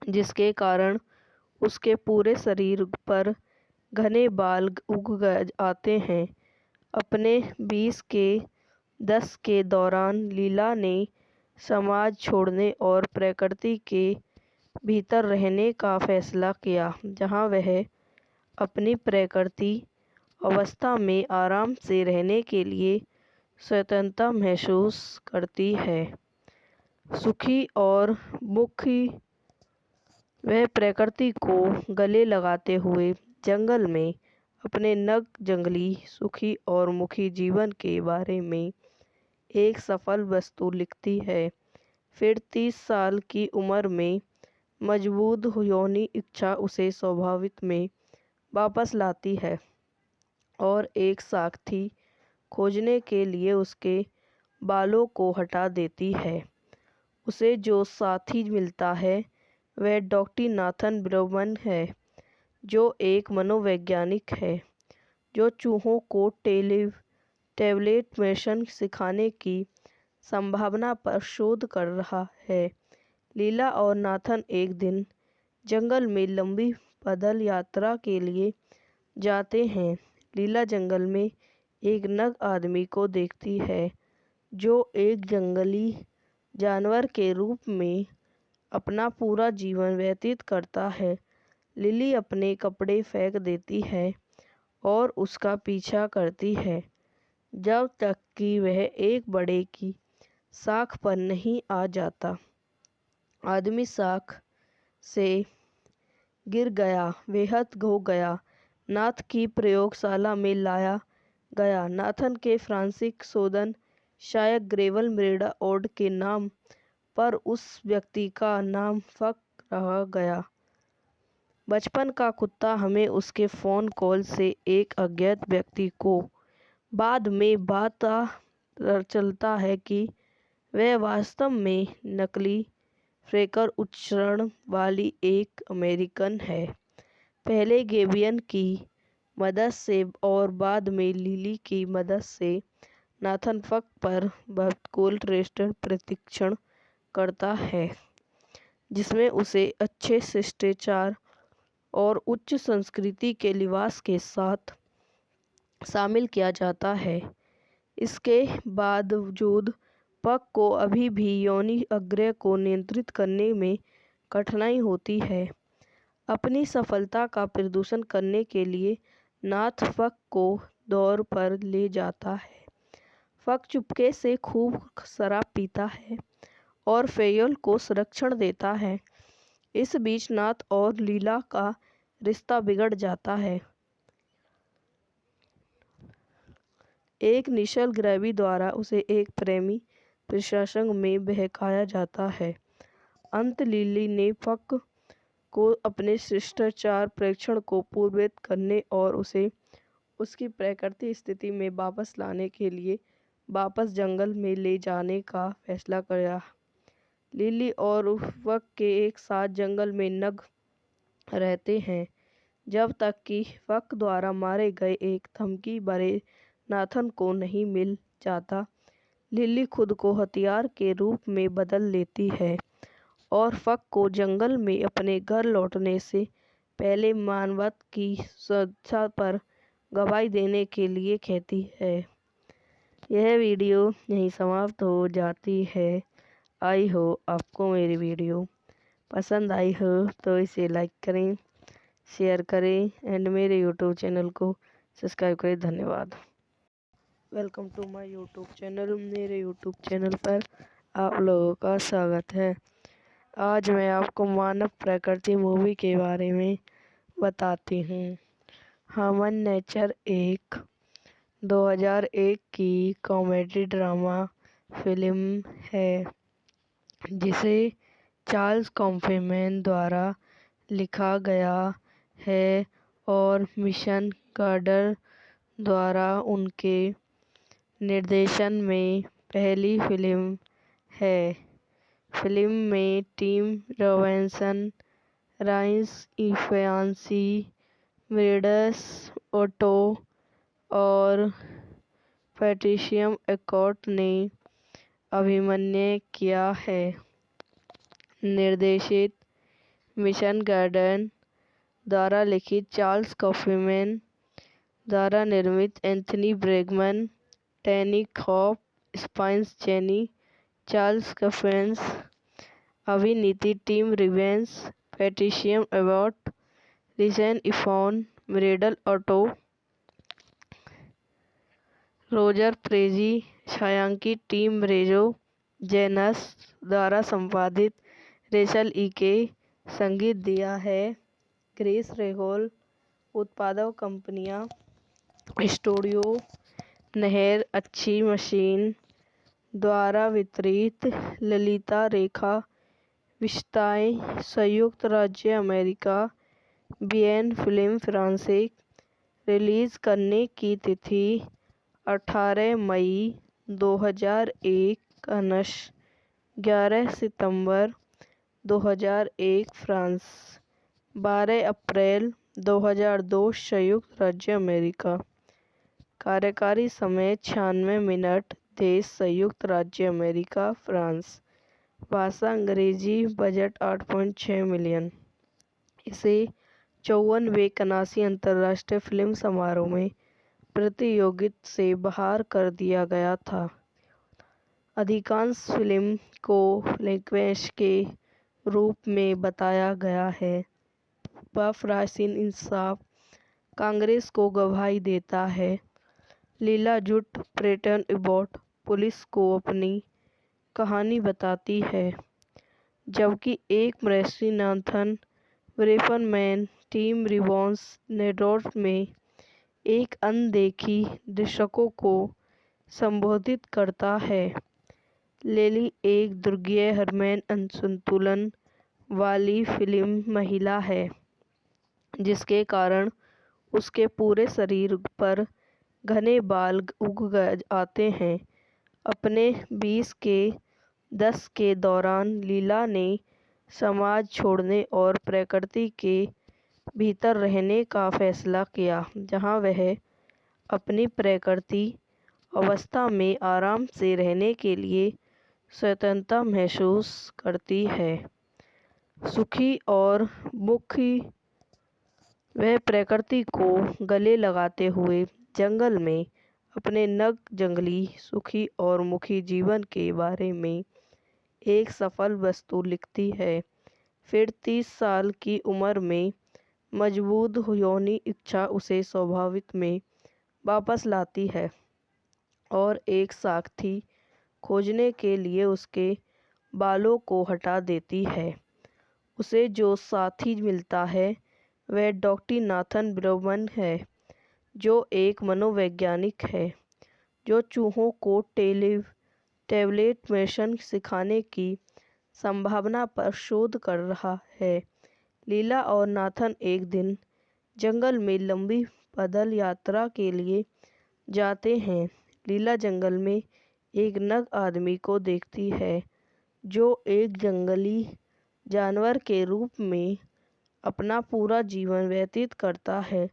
जिसके कारण उसके पूरे शरीर पर घने बाल उग आते हैं। अपने 20 के दशक के दौरान लीला ने समाज छोड़ने और प्रकृति के भीतर रहने का फैसला किया, जहां वह अपनी प्राकृतिक अवस्था में आराम से रहने के लिए स्वतंत्रता महसूस करती है। सुखी और मुखी वह प्रकृति को गले लगाते हुए जंगल में अपने नग जंगली सुखी और मुखी जीवन के बारे में एक सफल वस्तु लिखती है। फिर 30 साल की उम्र में मजबूत यौनी इच्छा उसे स्वाभाविक में वापस लाती है और एक साथी खोजने के लिए उसके बालों को हटा देती है। उसे जो साथी मिलता है वह डॉक्टर नाथन ब्रह्मन है, जो एक मनोवैज्ञानिक है जो चूहों को टैबलेट मिशन सिखाने की संभावना पर शोध कर रहा है। लीला और नाथन एक दिन जंगल में लंबी पैदल यात्रा के लिए जाते हैं। लीला जंगल में एक नग आदमी को देखती है जो एक जंगली जानवर के रूप में अपना पूरा जीवन व्यतीत करता है। लिली अपने कपड़े फेंक देती है और उसका पीछा करती है जब तक कि वह एक बड़े की शाख पर नहीं आ जाता। आदमी शाख से गिर गया, बेहद हो गया। नाथ की प्रयोगशाला में लाया गया। नाथन के फ्रांसिक शोधन शायद ग्रेवल मृदा ओड के नाम पर उस व्यक्ति का नाम फक रह गया। बचपन का कुत्ता हमें उसके फ़ोन कॉल से एक अज्ञात व्यक्ति को बाद में पता चलता है कि वह वास्तव में नकली फ्रेकर उच्चारण वाली एक अमेरिकन है। पहले गेबियन की मदद से और बाद में लिली की मदद से नाथन फक पर बकौल रेस्टोरेंट प्रशिक्षण करता है, जिसमें उसे अच्छे शिष्टाचार और उच्च संस्कृति के लिबास के साथ शामिल किया जाता है। इसके बावजूद पक को अभी भी यौनी आग्रह को नियंत्रित करने में कठिनाई होती है। अपनी सफलता का प्रदर्शन करने के लिए नाथ फक को दौर पर ले जाता है। फक चुपके से खूब शराब पीता है और फेयल को संरक्षण देता है। इस बीच नाथ और लीला का रिश्ता बिगड़ जाता है। एक निश्चल ग्रैवी द्वारा उसे एक प्रेमी प्रसंग में बहकाया जाता है। अंत लिली ने फक को अपने शिष्टाचार परीक्षण को पूर्ववत करने और उसे उसकी प्राकृतिक स्थिति में वापस लाने के लिए वापस जंगल में ले जाने का फैसला किया। लिली और फक के एक साथ जंगल में नग रहते हैं जब तक कि फक द्वारा मारे गए एक धमकी भरे नाथन को नहीं मिल जाता। लिली खुद को हथियार के रूप में बदल लेती है और फक को जंगल में अपने घर लौटने से पहले मानवता की सुरक्षा पर गवाही देने के लिए कहती है। यह वीडियो यहीं समाप्त हो जाती है। आई हो आपको मेरी वीडियो पसंद आई हो तो इसे लाइक करें, शेयर करें एंड मेरे यूट्यूब चैनल को सब्सक्राइब करें। धन्यवाद। Welcome to my YouTube channel. मेरे यूट्यूब चैनल पर आप लोगों का स्वागत है। आज मैं आपको मानव प्रकृति मूवी के बारे में बताती हूँ। ह्यूमन नेचर एक 2001 की कॉमेडी ड्रामा फिल्म है जिसे चार्ल्स कॉफमैन द्वारा लिखा गया है और मिशन गार्डर द्वारा उनके निर्देशन में पहली फिल्म है। फिल्म में Tim Robinson, Rhys Ifans, Meredith Otto और पैट्रिशिया आर्क्वाइट ने अभिनय किया है। निर्देशित मिशन गार्डन द्वारा लिखित चार्ल्स कॉफमैन द्वारा निर्मित Anthony Bregman, Tanny Hope, Spike Jonze, Charles Kaufman. अभिनीति Tim Robbins, Patricia Abbott, Rhys Ifans, Meredith Otto, Roger Prezi, छायांकित टिम रेजो, जेनस द्वारा संपादित रेचल ईके, संगीत दिया है ग्रेस रेगोल। उत्पादक कंपनियां स्टूडियो नहर अच्छी मशीन द्वारा वितरित ललिता रेखा विशेषताएं संयुक्त राज्य अमेरिका बीएन फिल्म फ्रांसिक। रिलीज़ करने की तिथि 18 मई 2001 अनश 11 सितंबर 2001 फ्रांस 12 अप्रैल 2002 संयुक्त राज्य अमेरिका। कार्यकारी समय 96 मिनट। देश संयुक्त राज्य अमेरिका फ्रांस। भाषा अंग्रेजी। Budget 8.6 million. इसे 54वें कनासी अंतर्राष्ट्रीय फिल्म समारोह में प्रतियोगिता से बाहर कर दिया गया था। अधिकांश फिल्म को लिंक्वेश के रूप में बताया गया है। वह फ्रांसीसी इंसाफ कांग्रेस को गवाही देता है। लीला जुट प्रेटन एबॉट पुलिस को अपनी कहानी बताती है, जबकि एक मृषि नाथन ब्रेफनमैन टीम रिवॉन्स नेडोर्फ में एक अनदेखी दर्शकों को संबोधित करता है। लेली एक दुर्गीय हार्मोन असंतुलन वाली फिल्म महिला है, जिसके कारण उसके पूरे शरीर पर घने बाल उग आते हैं। अपने 20 के दशक के दौरान लीला ने समाज छोड़ने और प्रकृति के भीतर रहने का फैसला किया, जहां वह अपनी प्रकृति अवस्था में आराम से रहने के लिए स्वतंत्रता महसूस करती है। सुखी और मुखी वह प्रकृति को गले लगाते हुए जंगल में अपने नग जंगली सुखी और मुखी जीवन के बारे में एक सफल वस्तु लिखती है। फिर 30 साल की उम्र में मजबूत यौन इच्छा उसे स्वाभाविक में वापस लाती है और एक साथी खोजने के लिए उसके बालों को हटा देती है। उसे जो साथी मिलता है वह डॉक्टर नाथन ब्राउमैन है, जो एक मनोवैज्ञानिक है जो चूहों को टैबलेट मेशन सिखाने की संभावना पर शोध कर रहा है। लीला और नाथन एक दिन जंगल में लंबी पैदल यात्रा के लिए जाते हैं। लीला जंगल में एक नग आदमी को देखती है, जो एक जंगली जानवर के रूप में अपना पूरा जीवन व्यतीत करता है।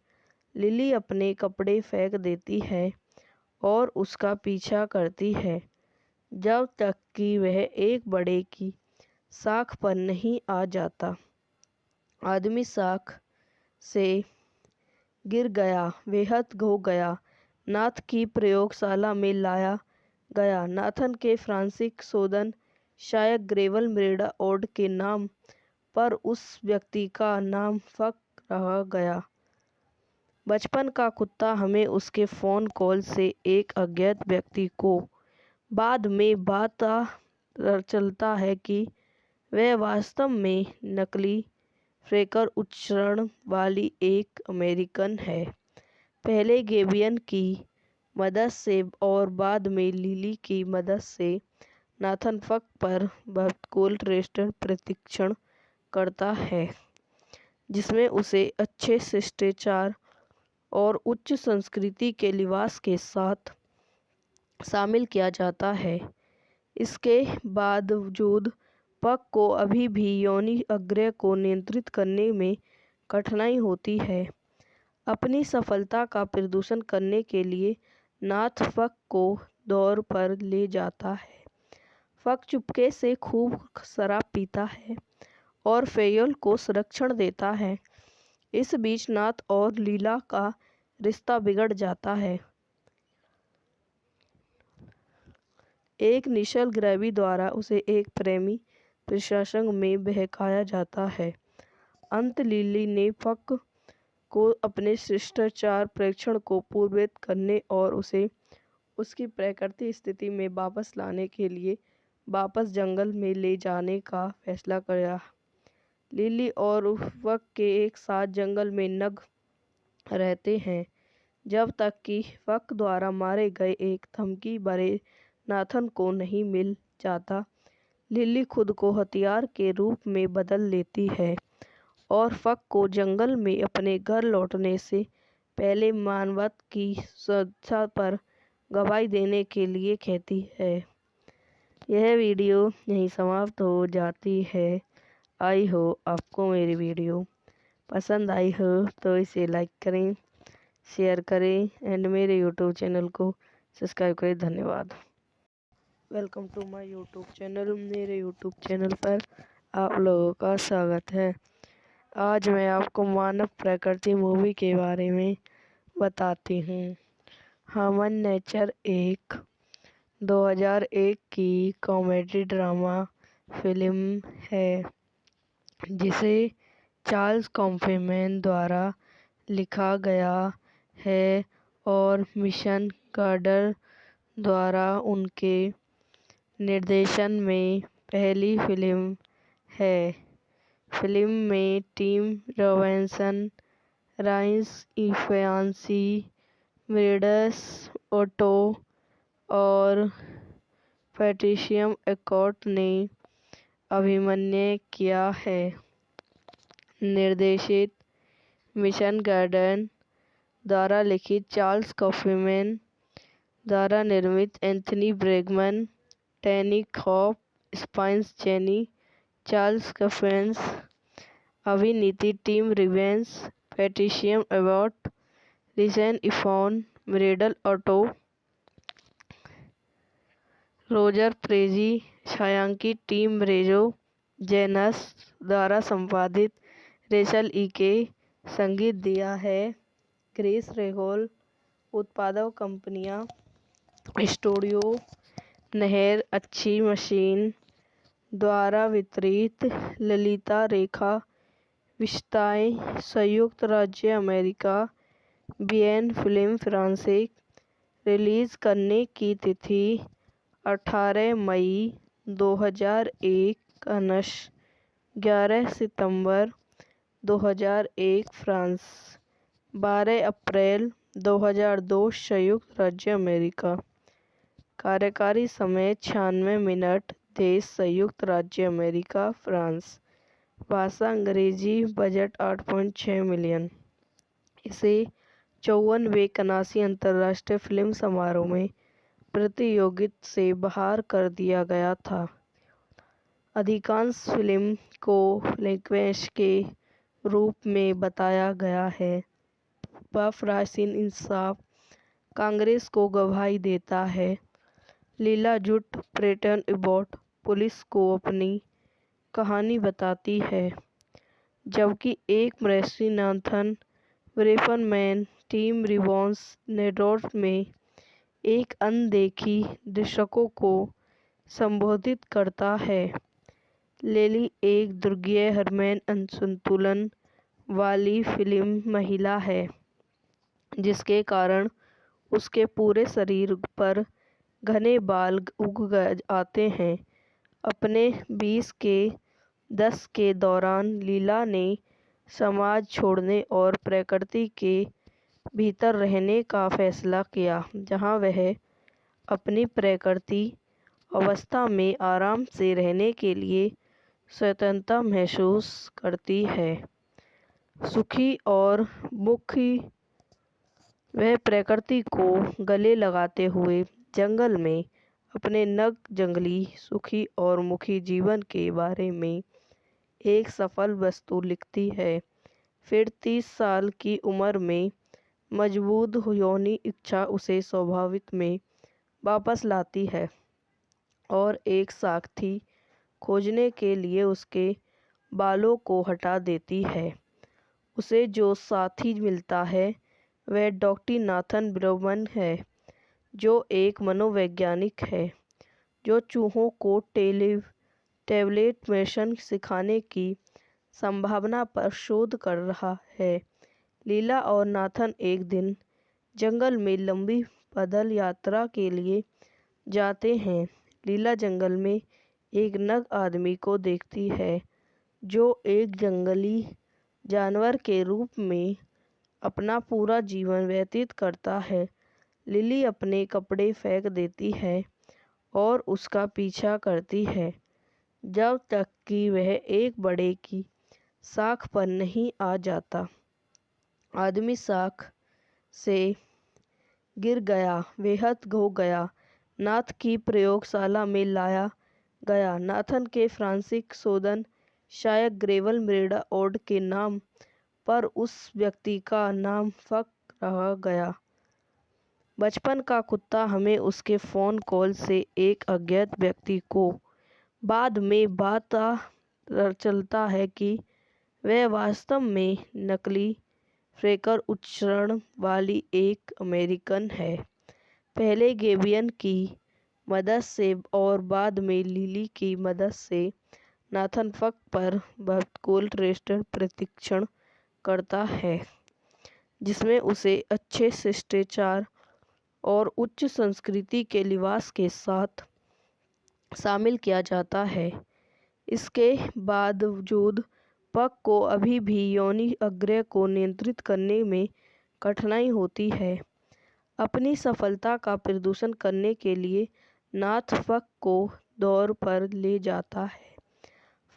लिली अपने कपड़े फेंक देती है और उसका पीछा करती है, जब तक कि वह एक बड़े की शाख पर नहीं आ जाता। आदमी शाख से गिर गया, बेहद हो गया। नाथ की प्रयोगशाला में लाया गया। नाथन के फ्रांसिक शोधन शायद ग्रेवल मेडा ओड के नाम पर उस व्यक्ति का नाम फक रह गया। बचपन का कुत्ता हमें उसके फ़ोन कॉल से एक अज्ञात व्यक्ति को बाद में पता चलता है कि वह वास्तव में नकली फ्रेकर उच्चारण वाली एक अमेरिकन है। पहले गेबियन की मदद से और बाद में लिली की मदद से नाथन फक पर बहुतकोल रेस्टोरेंट प्रशिक्षण करता है, जिसमें उसे अच्छे शिष्टाचार और उच्च संस्कृति के लिबास के साथ शामिल किया जाता है। इसके बावजूद पक को अभी भी यौन आग्रह को नियंत्रित करने में कठिनाई होती है। अपनी सफलता का प्रदर्शन करने के लिए नाथ फक को दौर पर ले जाता है। फक चुपके से खूब शराब पीता है और फेयल को संरक्षण देता है। इस बीच नाथ और लीला का रिश्ता बिगड़ जाता है। एक निश्चल ग्रैवी द्वारा उसे एक प्रेमी प्रसंग में बहकाया जाता है। अंत लिली ने फक को अपने शिष्टाचार परीक्षण को पूर्ववत करने और उसे उसकी प्राकृतिक स्थिति में वापस लाने के लिए वापस जंगल में ले जाने का फैसला किया। लिली और वक के एक साथ जंगल में नग रहते हैं जब तक कि वक द्वारा मारे गए एक धमकी भरे नाथन को नहीं मिल जाता। लिली खुद को हथियार के रूप में बदल लेती है और वक को जंगल में अपने घर लौटने से पहले मानवता की सुरक्षा पर गवाही देने के लिए कहती है। यह वीडियो यहीं समाप्त हो जाती है। आई हो आपको मेरी वीडियो पसंद आई हो तो इसे लाइक करें, शेयर करें एंड मेरे यूट्यूब चैनल को सब्सक्राइब करें। धन्यवाद। Welcome to my YouTube channel. मेरे यूट्यूब चैनल पर आप लोगों का स्वागत है। आज मैं आपको मानव प्रकृति मूवी के बारे में बताती हूँ। ह्यूमन नेचर एक 2001 की कॉमेडी ड्रामा फिल्म है जिसे चार्ल्स कॉफीमैन द्वारा लिखा गया है और मिशन गार्डर द्वारा उनके निर्देशन में पहली फिल्म है। फिल्म में Tim Robinson, Rhys Ifans, Meredith Otto और पैट्रिशिया आर्क्वाइट ने अभिनय किया है। निर्देशित मिशन गार्डन द्वारा लिखित चार्ल्स कॉफीमैन द्वारा निर्मित Anthony Bregman, Tanny Hope, Spike Jonze, Charles Kaufman. अभिनीति Tim Robbins, Patricia Arquette, Rhys Ifans, Meredith Otto, Roger Prezi, छायांकित टिम रेजो, जेनस द्वारा संपादित रेचल ई के। संगीत दिया है क्रिस रेगोल। उत्पादक कंपनियां स्टूडियो नहर अच्छी मशीन द्वारा वितरित ललिता रेखा विशेषताएं संयुक्त राज्य अमेरिका बीएन फिल्म फ्रांसीसी। रिलीज करने की तिथि 18 मई 2001 कनश 11 सितंबर 2001 फ्रांस 12 अप्रैल 2002 संयुक्त राज्य अमेरिका। कार्यकारी समय 96 मिनट। देश संयुक्त राज्य अमेरिका फ्रांस। भाषा अंग्रेजी। Budget 8.6 million. इसे 54वें कनासी अंतर्राष्ट्रीय फिल्म समारोह में प्रतियोगिता से बाहर कर दिया गया था। अधिकांश फिल्म को फ्लैशबैक के रूप में बताया गया है। वह प्राचीन इंसाफ कांग्रेस को गवाही देता है। लीला झूठ प्रेटन एबॉट पुलिस को अपनी कहानी बताती है जबकि एक मृषि नाथन ब्रेफनमैन टीम रिवॉन्स नेडोर्फ में एक अनदेखी दर्शकों को संबोधित करता है। लेली एक दुर्गीय हार्मोन असंतुलन वाली फिल्म महिला है जिसके कारण उसके पूरे शरीर पर घने बाल उग आते हैं। अपने 20 के दशक के दौरान लीला ने समाज छोड़ने और प्रकृति के भीतर रहने का फैसला किया जहां वह अपनी प्रकृति अवस्था में आराम से रहने के लिए स्वतंत्रता महसूस करती है। सुखी और मुखी वह प्रकृति को गले लगाते हुए जंगल में अपने नग जंगली सुखी और मुखी जीवन के बारे में एक सफल वस्तु लिखती है। फिर 30 साल की उम्र में मजबूत यौन इच्छा उसे स्वाभाविक में वापस लाती है और एक साथी खोजने के लिए उसके बालों को हटा देती है। उसे जो साथी मिलता है वह डॉक्टर नाथन ब्रेगमैन है जो एक मनोवैज्ञानिक है जो चूहों को टैबलेट मेशन सिखाने की संभावना पर शोध कर रहा है। लीला और नाथन एक दिन जंगल में लंबी पैदल यात्रा के लिए जाते हैं। लीला जंगल में एक नग आदमी को देखती है जो एक जंगली जानवर के रूप में अपना पूरा जीवन व्यतीत करता है। लिली अपने कपड़े फेंक देती है और उसका पीछा करती है जब तक कि वह एक बड़े की शाख पर नहीं आ जाता। आदमी शाख से गिर गया, बेहद हो गया। नाथ की प्रयोगशाला में लाया गया। नाथन के फ्रांसिक शोधन शायद ग्रेवल मृदा ओड के नाम पर उस व्यक्ति का नाम फक रह गया। बचपन का कुत्ता हमें उसके फ़ोन कॉल से एक अज्ञात व्यक्ति को बाद में पता चलता है कि वह वास्तव में नकली फ्रेकर उच्चारण वाली एक अमेरिकन है। पहले गेबियन की मदद से और बाद में लिली की मदद से नाथन फक पर भूतपूर्व रेस्टोरेंट प्रशिक्षण करता है, जिसमें उसे अच्छे शिष्टाचार और उच्च संस्कृति के लिबास के साथ शामिल किया जाता है। इसके बावजूद पक को अभी भी योनि आग्रह को नियंत्रित करने में कठिनाई होती है। अपनी सफलता का प्रदर्शन करने के लिए नाथ फक को दौर पर ले जाता है।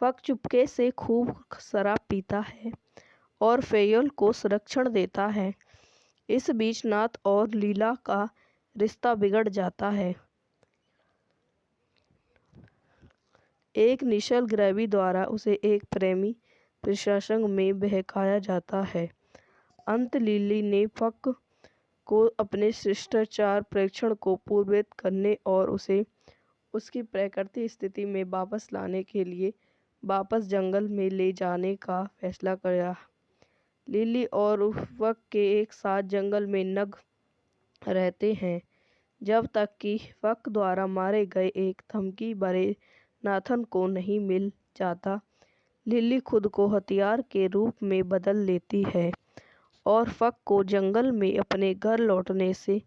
फक चुपके से खूब शराब पीता है और फेयल को संरक्षण देता है। इस बीच नाथ और लीला का रिश्ता बिगड़ जाता है। एक निश्चल ग्रैवी द्वारा उसे एक प्रेमी प्रसंग में बहकाया जाता है। अंत लिली ने फक को अपने शिष्टाचार परीक्षण को पूर्ववत करने और उसे उसकी प्राकृतिक स्थिति में वापस लाने के लिए वापस जंगल में ले जाने का फैसला किया। लिली और फक के एक साथ जंगल में नग रहते हैं जब तक कि फक द्वारा मारे गए एक धमकी भरे नाथन को नहीं मिल जाता। लिली खुद को हथियार के रूप में बदल लेती है और फक को जंगल में अपने घर लौटने से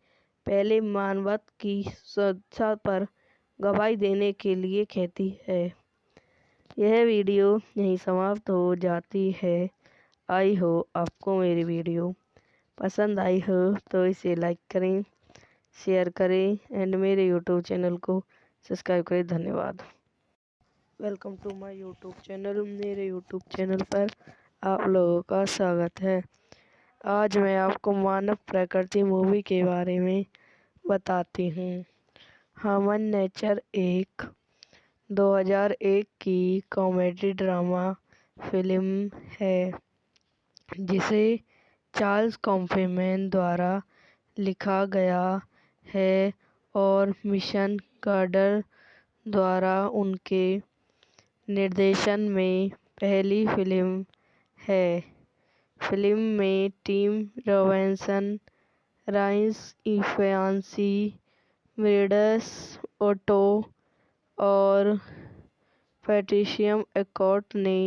पहले मानवता की सुरक्षा पर गवाही देने के लिए कहती है। यह वीडियो यहीं समाप्त हो जाती है। आई हो आपको मेरी वीडियो पसंद आई हो तो इसे लाइक करें, शेयर करें एंड मेरे यूट्यूब चैनल को सब्सक्राइब करें। धन्यवाद। Welcome to my YouTube channel. मेरे यूट्यूब चैनल पर आप लोगों का स्वागत है। आज मैं आपको मानव प्रकृति मूवी के बारे में बताती हूँ। ह्यूमन नेचर एक 2001 की कॉमेडी ड्रामा फिल्म है जिसे चार्ल्स कॉफीमैन द्वारा लिखा गया है और मिशन गार्डर द्वारा उनके निर्देशन में पहली फिल्म है। फिल्म में Tim Robinson, Rhys Ifans, Meredith Otto और पैट्रिशिया आर्क्वाइट ने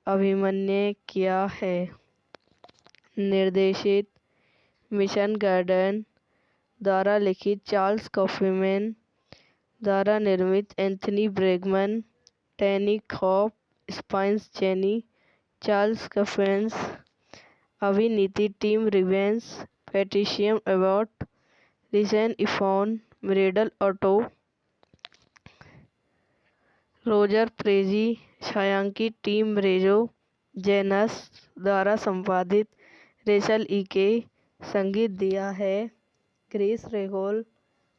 अभिनय किया है। निर्देशित मिशन गार्डन द्वारा लिखित चार्ल्स कॉफीमैन द्वारा निर्मित Anthony Bregman, Tanny Hope, Spike Jonze, Charles Kaufman, अभिनीति Tim Robbins, Patricia Arquette, Richard Ifans, Meredith Otto, Roger Prezi, छायांकित टिम रेजो, जेनस द्वारा संपादित रेचल ई के संगीत दिया है। Grace Regol.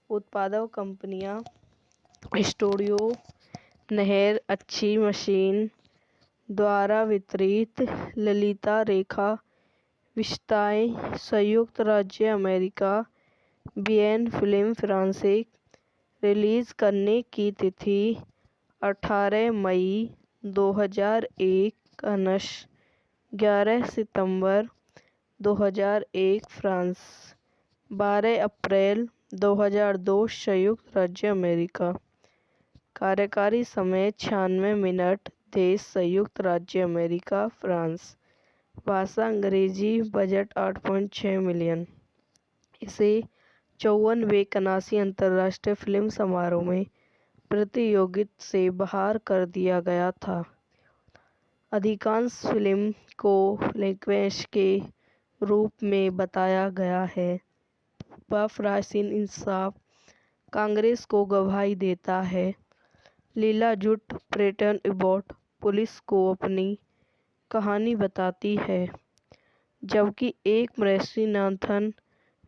उत्पादक कंपनियां स्टूडियो नहर अच्छी मशीन द्वारा वितरित। ललिता रेखा विशेषताएं संयुक्त राज्य अमेरिका। बीएन फिल्म फ्रांसिक। रिलीज करने की तिथि 18 मई 2001 अनश 11 सितंबर 2001 फ्रांस। 12 अप्रैल 2002 संयुक्त राज्य अमेरिका। कार्यकारी समय 96 मिनट। देश संयुक्त राज्य अमेरिका फ्रांस। भाषा अंग्रेजी। Budget 8.6 million. इसे 54वें कनासी अंतर्राष्ट्रीय फिल्म समारोह में प्रतियोगिता से बाहर कर दिया गया था। अधिकांश फिल्म को लिंक्वेश के रूप में बताया गया है। बफरासिन इंसाफ कांग्रेस को गवाही देता है। लीला झूठ ब्रेटन एबॉट पुलिस को अपनी कहानी बताती है, जबकि एक मृषि नाथन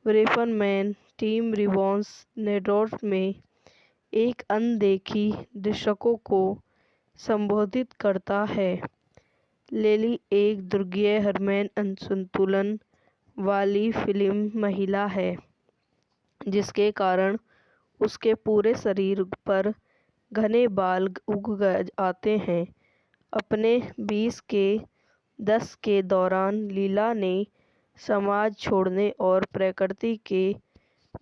ब्रेफनमैन टीम रिवॉन्स नेडोर्फ में एक अनदेखी दर्शकों को संबोधित करता है। लेली एक दुर्गीय हार्मोन असंतुलन वाली फिल्म महिला है, जिसके कारण उसके पूरे शरीर पर घने बाल उग आते हैं। अपने 20 के दशक के दौरान लीला ने समाज छोड़ने और प्रकृति के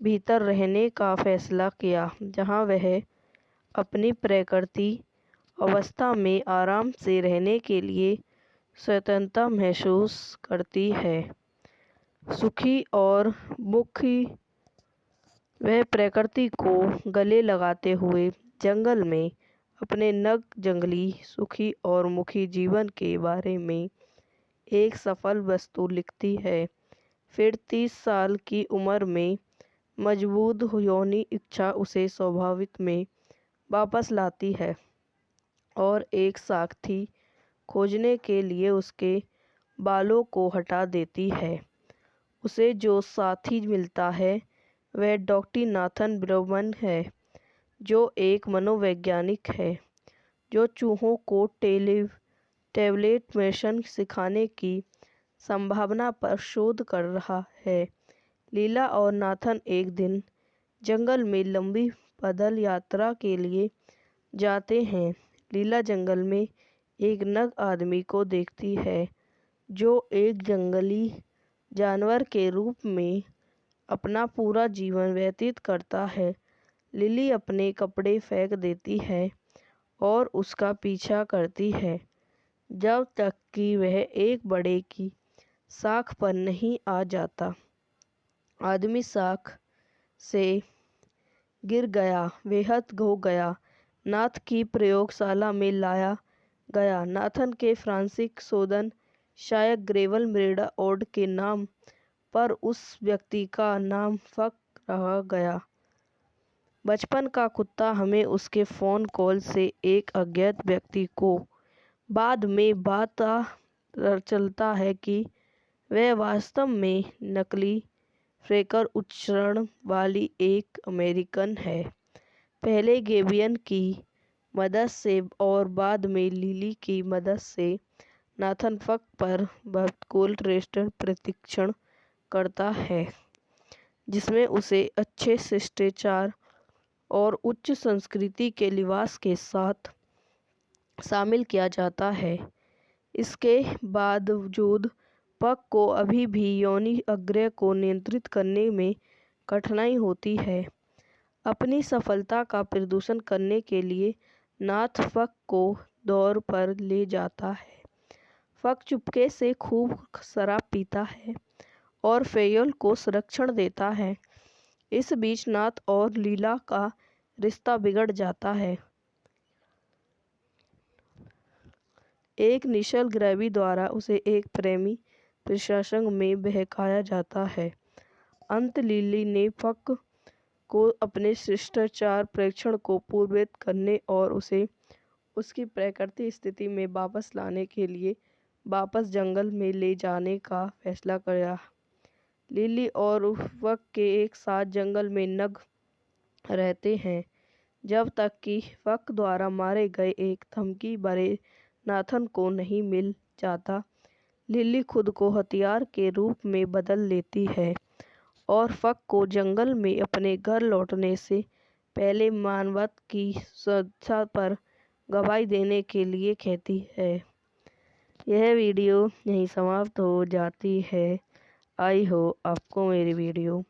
भीतर रहने का फैसला किया, जहां वह अपनी प्रकृति अवस्था में आराम से रहने के लिए स्वतंत्रता महसूस करती है। सुखी और मुखी वह प्रकृति को गले लगाते हुए जंगल में अपने नग जंगली सुखी और मुखी जीवन के बारे में एक सफल वस्तु लिखती है। फिर 30 साल की उम्र में मजबूत यौन इच्छा उसे स्वाभाविक में वापस लाती है और एक साथी खोजने के लिए उसके बालों को हटा देती है। उसे जो साथी मिलता है वह डॉक्टर नाथन ब्रह्मन है, जो एक मनोवैज्ञानिक है जो चूहों को टैबलेट मेशन सिखाने की संभावना पर शोध कर रहा है। लीला और नाथन एक दिन जंगल में लंबी पैदल यात्रा के लिए जाते हैं। लीला जंगल में एक नग आदमी को देखती है, जो एक जंगली जानवर के रूप में अपना पूरा जीवन व्यतीत करता है। लिली अपने कपड़े फेंक देती है और उसका पीछा करती है, जब तक कि वह एक बड़े की शाख पर नहीं आ जाता। आदमी शाख से गिर गया, बेहद हो गया। नाथ की प्रयोगशाला में लाया गया। नाथन के फ्रांसिक शोधन शायद ग्रेवल मेरेडा ओड के नाम पर उस व्यक्ति का नाम फक रह गया। बचपन का कुत्ता हमें उसके फ़ोन कॉल से एक अज्ञात व्यक्ति को बाद में पता चलता है कि वह वास्तव में नकली फ्रेकर उच्चारण वाली एक अमेरिकन है। पहले गेबियन की मदद से और बाद में लिली की मदद से नाथन फक पर बहुतकूल रेस्टोरेंट प्रशिक्षण करता है, जिसमें उसे अच्छे शिष्टाचार और उच्च संस्कृति के लिबास के साथ शामिल किया जाता है। इसके बावजूद पक को अभी भी यौन आग्रह को नियंत्रित करने में कठिनाई होती है। अपनी सफलता का प्रदर्शन करने के लिए नाथ फक को दौर पर ले जाता है। फक चुपके से खूब शराब पीता है और फेयल को संरक्षण देता है। इस बीच नाथ और लीला का रिश्ता बिगड़ जाता है। एक निश्चल ग्रैवी द्वारा उसे एक प्रेमी प्रसंग में बहकाया जाता है। अंत लिली ने फक को अपने शिष्टाचार परीक्षण को पूर्ववत करने और उसे उसकी प्राकृतिक स्थिति में वापस लाने के लिए वापस जंगल में ले जाने का फैसला किया। लिली और फक के एक साथ जंगल में नग रहते हैं, जब तक कि फक द्वारा मारे गए एक धमकी भरे नाथन को नहीं मिल जाता। लिली खुद को हथियार के रूप में बदल लेती है और फक को जंगल में अपने घर लौटने से पहले मानवता की सुरक्षा पर गवाही देने के लिए कहती है। यह वीडियो यहीं समाप्त हो जाती है। आई हो आपको मेरी वीडियो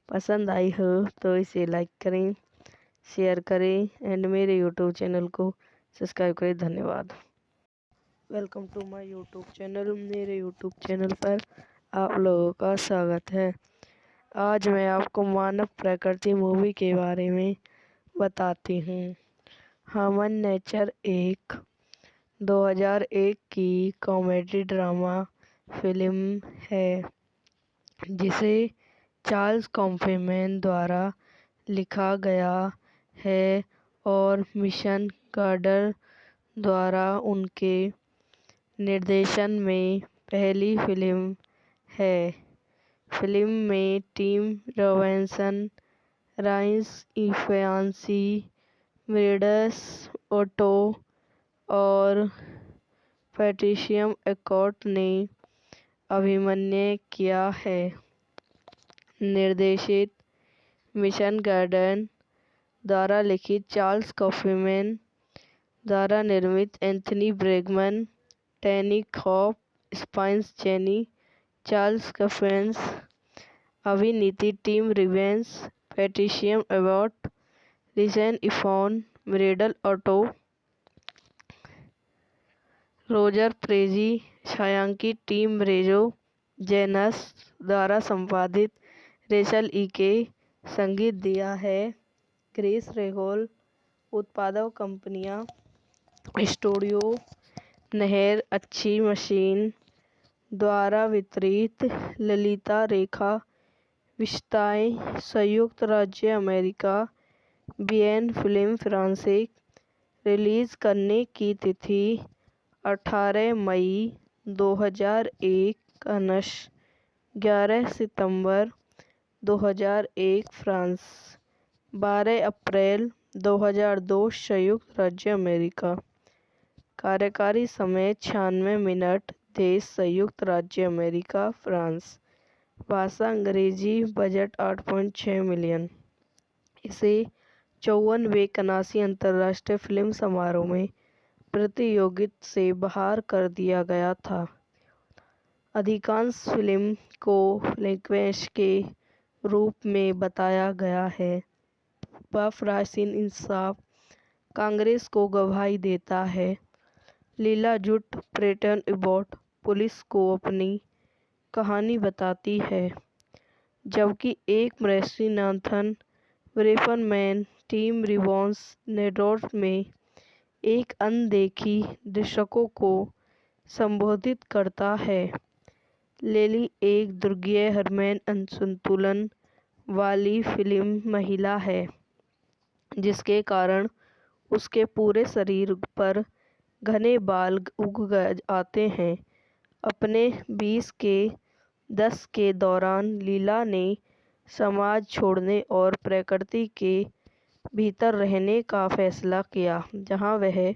पसंद आई हो तो इसे लाइक करें, शेयर करें एंड मेरे यूट्यूब चैनल को सब्सक्राइब करें। धन्यवाद। Welcome to my YouTube channel. मेरे यूट्यूब चैनल पर आप लोगों का स्वागत है। आज मैं आपको मानव प्रकृति मूवी के बारे में बताती हूँ। ह्यूमन नेचर एक 2001 की कॉमेडी ड्रामा फिल्म है जिसे चार्ल्स कॉफीमैन द्वारा लिखा गया है और मिशन गार्डर द्वारा उनके निर्देशन में पहली फिल्म है। फिल्म में Tim Robinson, Rhys Ifans, Meredith Otto और पैट्रिशिया एकोट ने अभिनय किया है। निर्देशित मिशन गार्डन द्वारा लिखित चार्ल्स कॉफीमैन द्वारा निर्मित Anthony Bregman, Tanny Hope, Spike Jonze, Charles Kaufman. अभिनीति Tim Robbins, Patricia Abbott, Rhys Ifans, Meredith Otto, Roger Prezi. छायांकित टिम रेजो जेनस द्वारा संपादित रेचल ई के। संगीत दिया है क्रिस रेगोल। उत्पादक कंपनियां स्टूडियो नहर अच्छी मशीन द्वारा वितरित ललिता रेखा विशेषताएं संयुक्त राज्य अमेरिका बीएन फिल्म फ्रांसिक। रिलीज करने की तिथि 18 मई 2001 अनश 11 सितंबर 2001 फ्रांस 12 अप्रैल 2002 संयुक्त राज्य अमेरिका। कार्यकारी समय 96 मिनट। देश संयुक्त राज्य अमेरिका फ्रांस। भाषा अंग्रेजी। Budget 8.6 million. इसे 54वें कनासी अंतर्राष्ट्रीय फिल्म समारोह में प्रतियोगिता से बाहर कर दिया गया था। अधिकांश फिल्म को फ्लैशबैक के रूप में बताया गया है। प्राचीन इंसाफ कांग्रेस को गवाही देता है। लीला जुट प्रेटन एबॉट पुलिस को अपनी कहानी बताती है, जबकि एक मर्सी नाथन ब्रेफरमैन टीम रिवॉन्स नेडोर्फ में एक अनदेखी दर्शकों को संबोधित करता है। लेली एक दुर्गीय हार्मोन असंतुलन वाली फिल्म महिला है, जिसके कारण उसके पूरे शरीर पर घने बाल उग आते हैं। अपने 20 के दशक के दौरान लीला ने समाज छोड़ने और प्रकृति के भीतर रहने का फैसला किया, जहां वह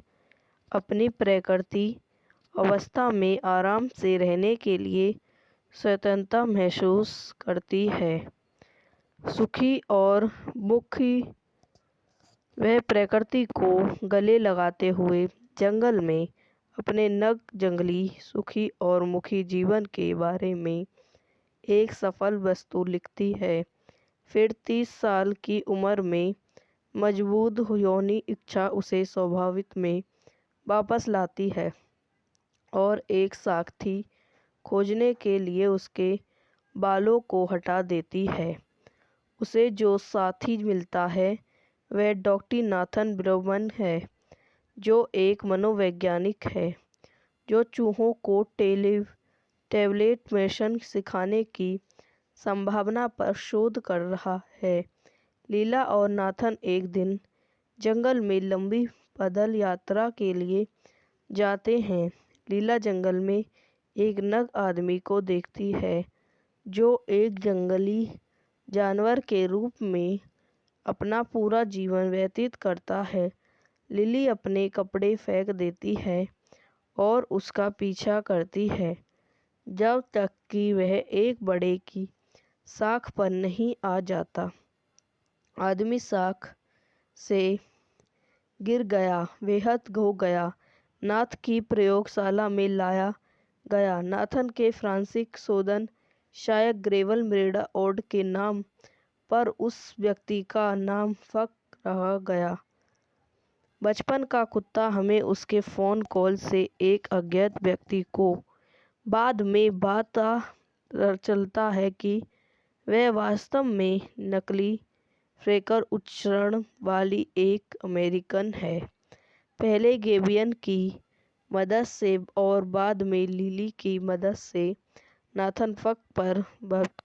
अपनी प्रकृति अवस्था में आराम से रहने के लिए स्वतंत्रता महसूस करती है। सुखी और मुखी वह प्रकृति को गले लगाते हुए जंगल में अपने नग जंगली सुखी और मुखी जीवन के बारे में एक सफल वस्तु लिखती है। फिर 30 साल की उम्र में मजबूत यौन इच्छा उसे स्वाभाविक में वापस लाती है और एक साथी खोजने के लिए उसके बालों को हटा देती है। उसे जो साथी मिलता है वह डॉक्टर नाथन ब्रेगमैन है, जो एक मनोवैज्ञानिक है जो चूहों को टैबलेट मेशन सिखाने की संभावना पर शोध कर रहा है। लीला और नाथन एक दिन जंगल में लंबी पैदल यात्रा के लिए जाते हैं। लीला जंगल में एक नग आदमी को देखती है, जो एक जंगली जानवर के रूप में अपना पूरा जीवन व्यतीत करता है। लिली अपने कपड़े फेंक देती है और उसका पीछा करती है, जब तक कि वह एक बड़े की शाख पर नहीं आ जाता। आदमी शाख से गिर गया, बेहद हो गया। नाथ की प्रयोगशाला में लाया गया। नाथन के फ्रांसिक शोधन शायद ग्रेवल मेरेडा ओड के नाम पर उस व्यक्ति का नाम फक रह गया। बचपन का कुत्ता हमें उसके फ़ोन कॉल से एक अज्ञात व्यक्ति को बाद में पता चलता है कि वह वास्तव में नकली फ्रेकर उच्चारण वाली एक अमेरिकन है। पहले गेबियन की मदद से और बाद में लिली की मदद से नाथन फक पर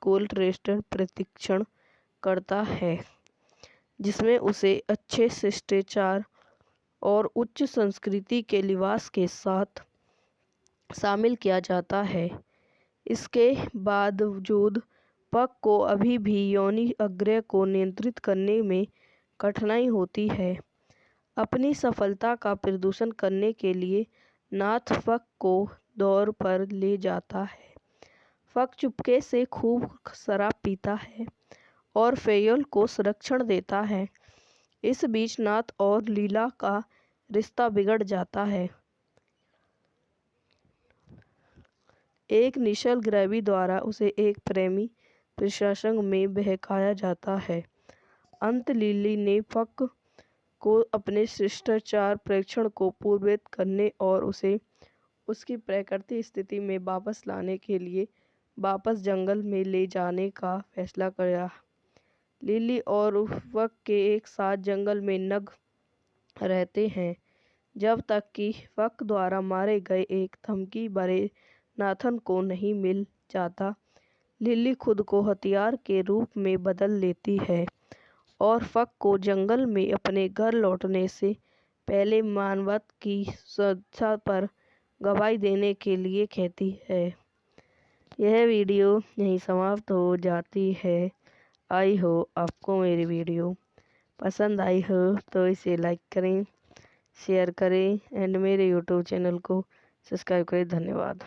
कोल्ड रेस्टर प्रशिक्षण करता है, जिसमें उसे अच्छे शिष्टाचार और उच्च संस्कृति के लिबास के साथ शामिल किया जाता है। इसके बावजूद पक को अभी भी योनि अग्रय को नियंत्रित करने में कठिनाई होती है। अपनी सफलता का प्रदर्शन करने के लिए नाथ फक को दौर पर ले जाता है। फक चुपके से खूब शराब पीता है और फेयल को संरक्षण देता है। इस बीच नाथ और लीला का रिश्ता बिगड़ जाता है। एक निश्चल ग्रैवी द्वारा उसे एक प्रेमी प्रसंग में बहकाया जाता है। अंत लिली ने फक को अपने शिष्टाचार परीक्षण को पूर्ववत करने और उसे उसकी प्राकृतिक स्थिति में वापस लाने के लिए वापस जंगल में ले जाने का फैसला किया। लिली और फक के एक साथ जंगल में नग रहते हैं जब तक कि फक द्वारा मारे गए एक धमकी भरे नाथन को नहीं मिल जाता। लिली खुद को हथियार के रूप में बदल लेती है और फक को जंगल में अपने घर लौटने से पहले मानवता की सुरक्षा पर गवाही देने के लिए कहती है। यह वीडियो यहीं समाप्त हो जाती है। आई हो आपको मेरी वीडियो पसंद आई हो तो इसे लाइक करें, शेयर करें एंड मेरे यूट्यूब चैनल को सब्सक्राइब करें। धन्यवाद।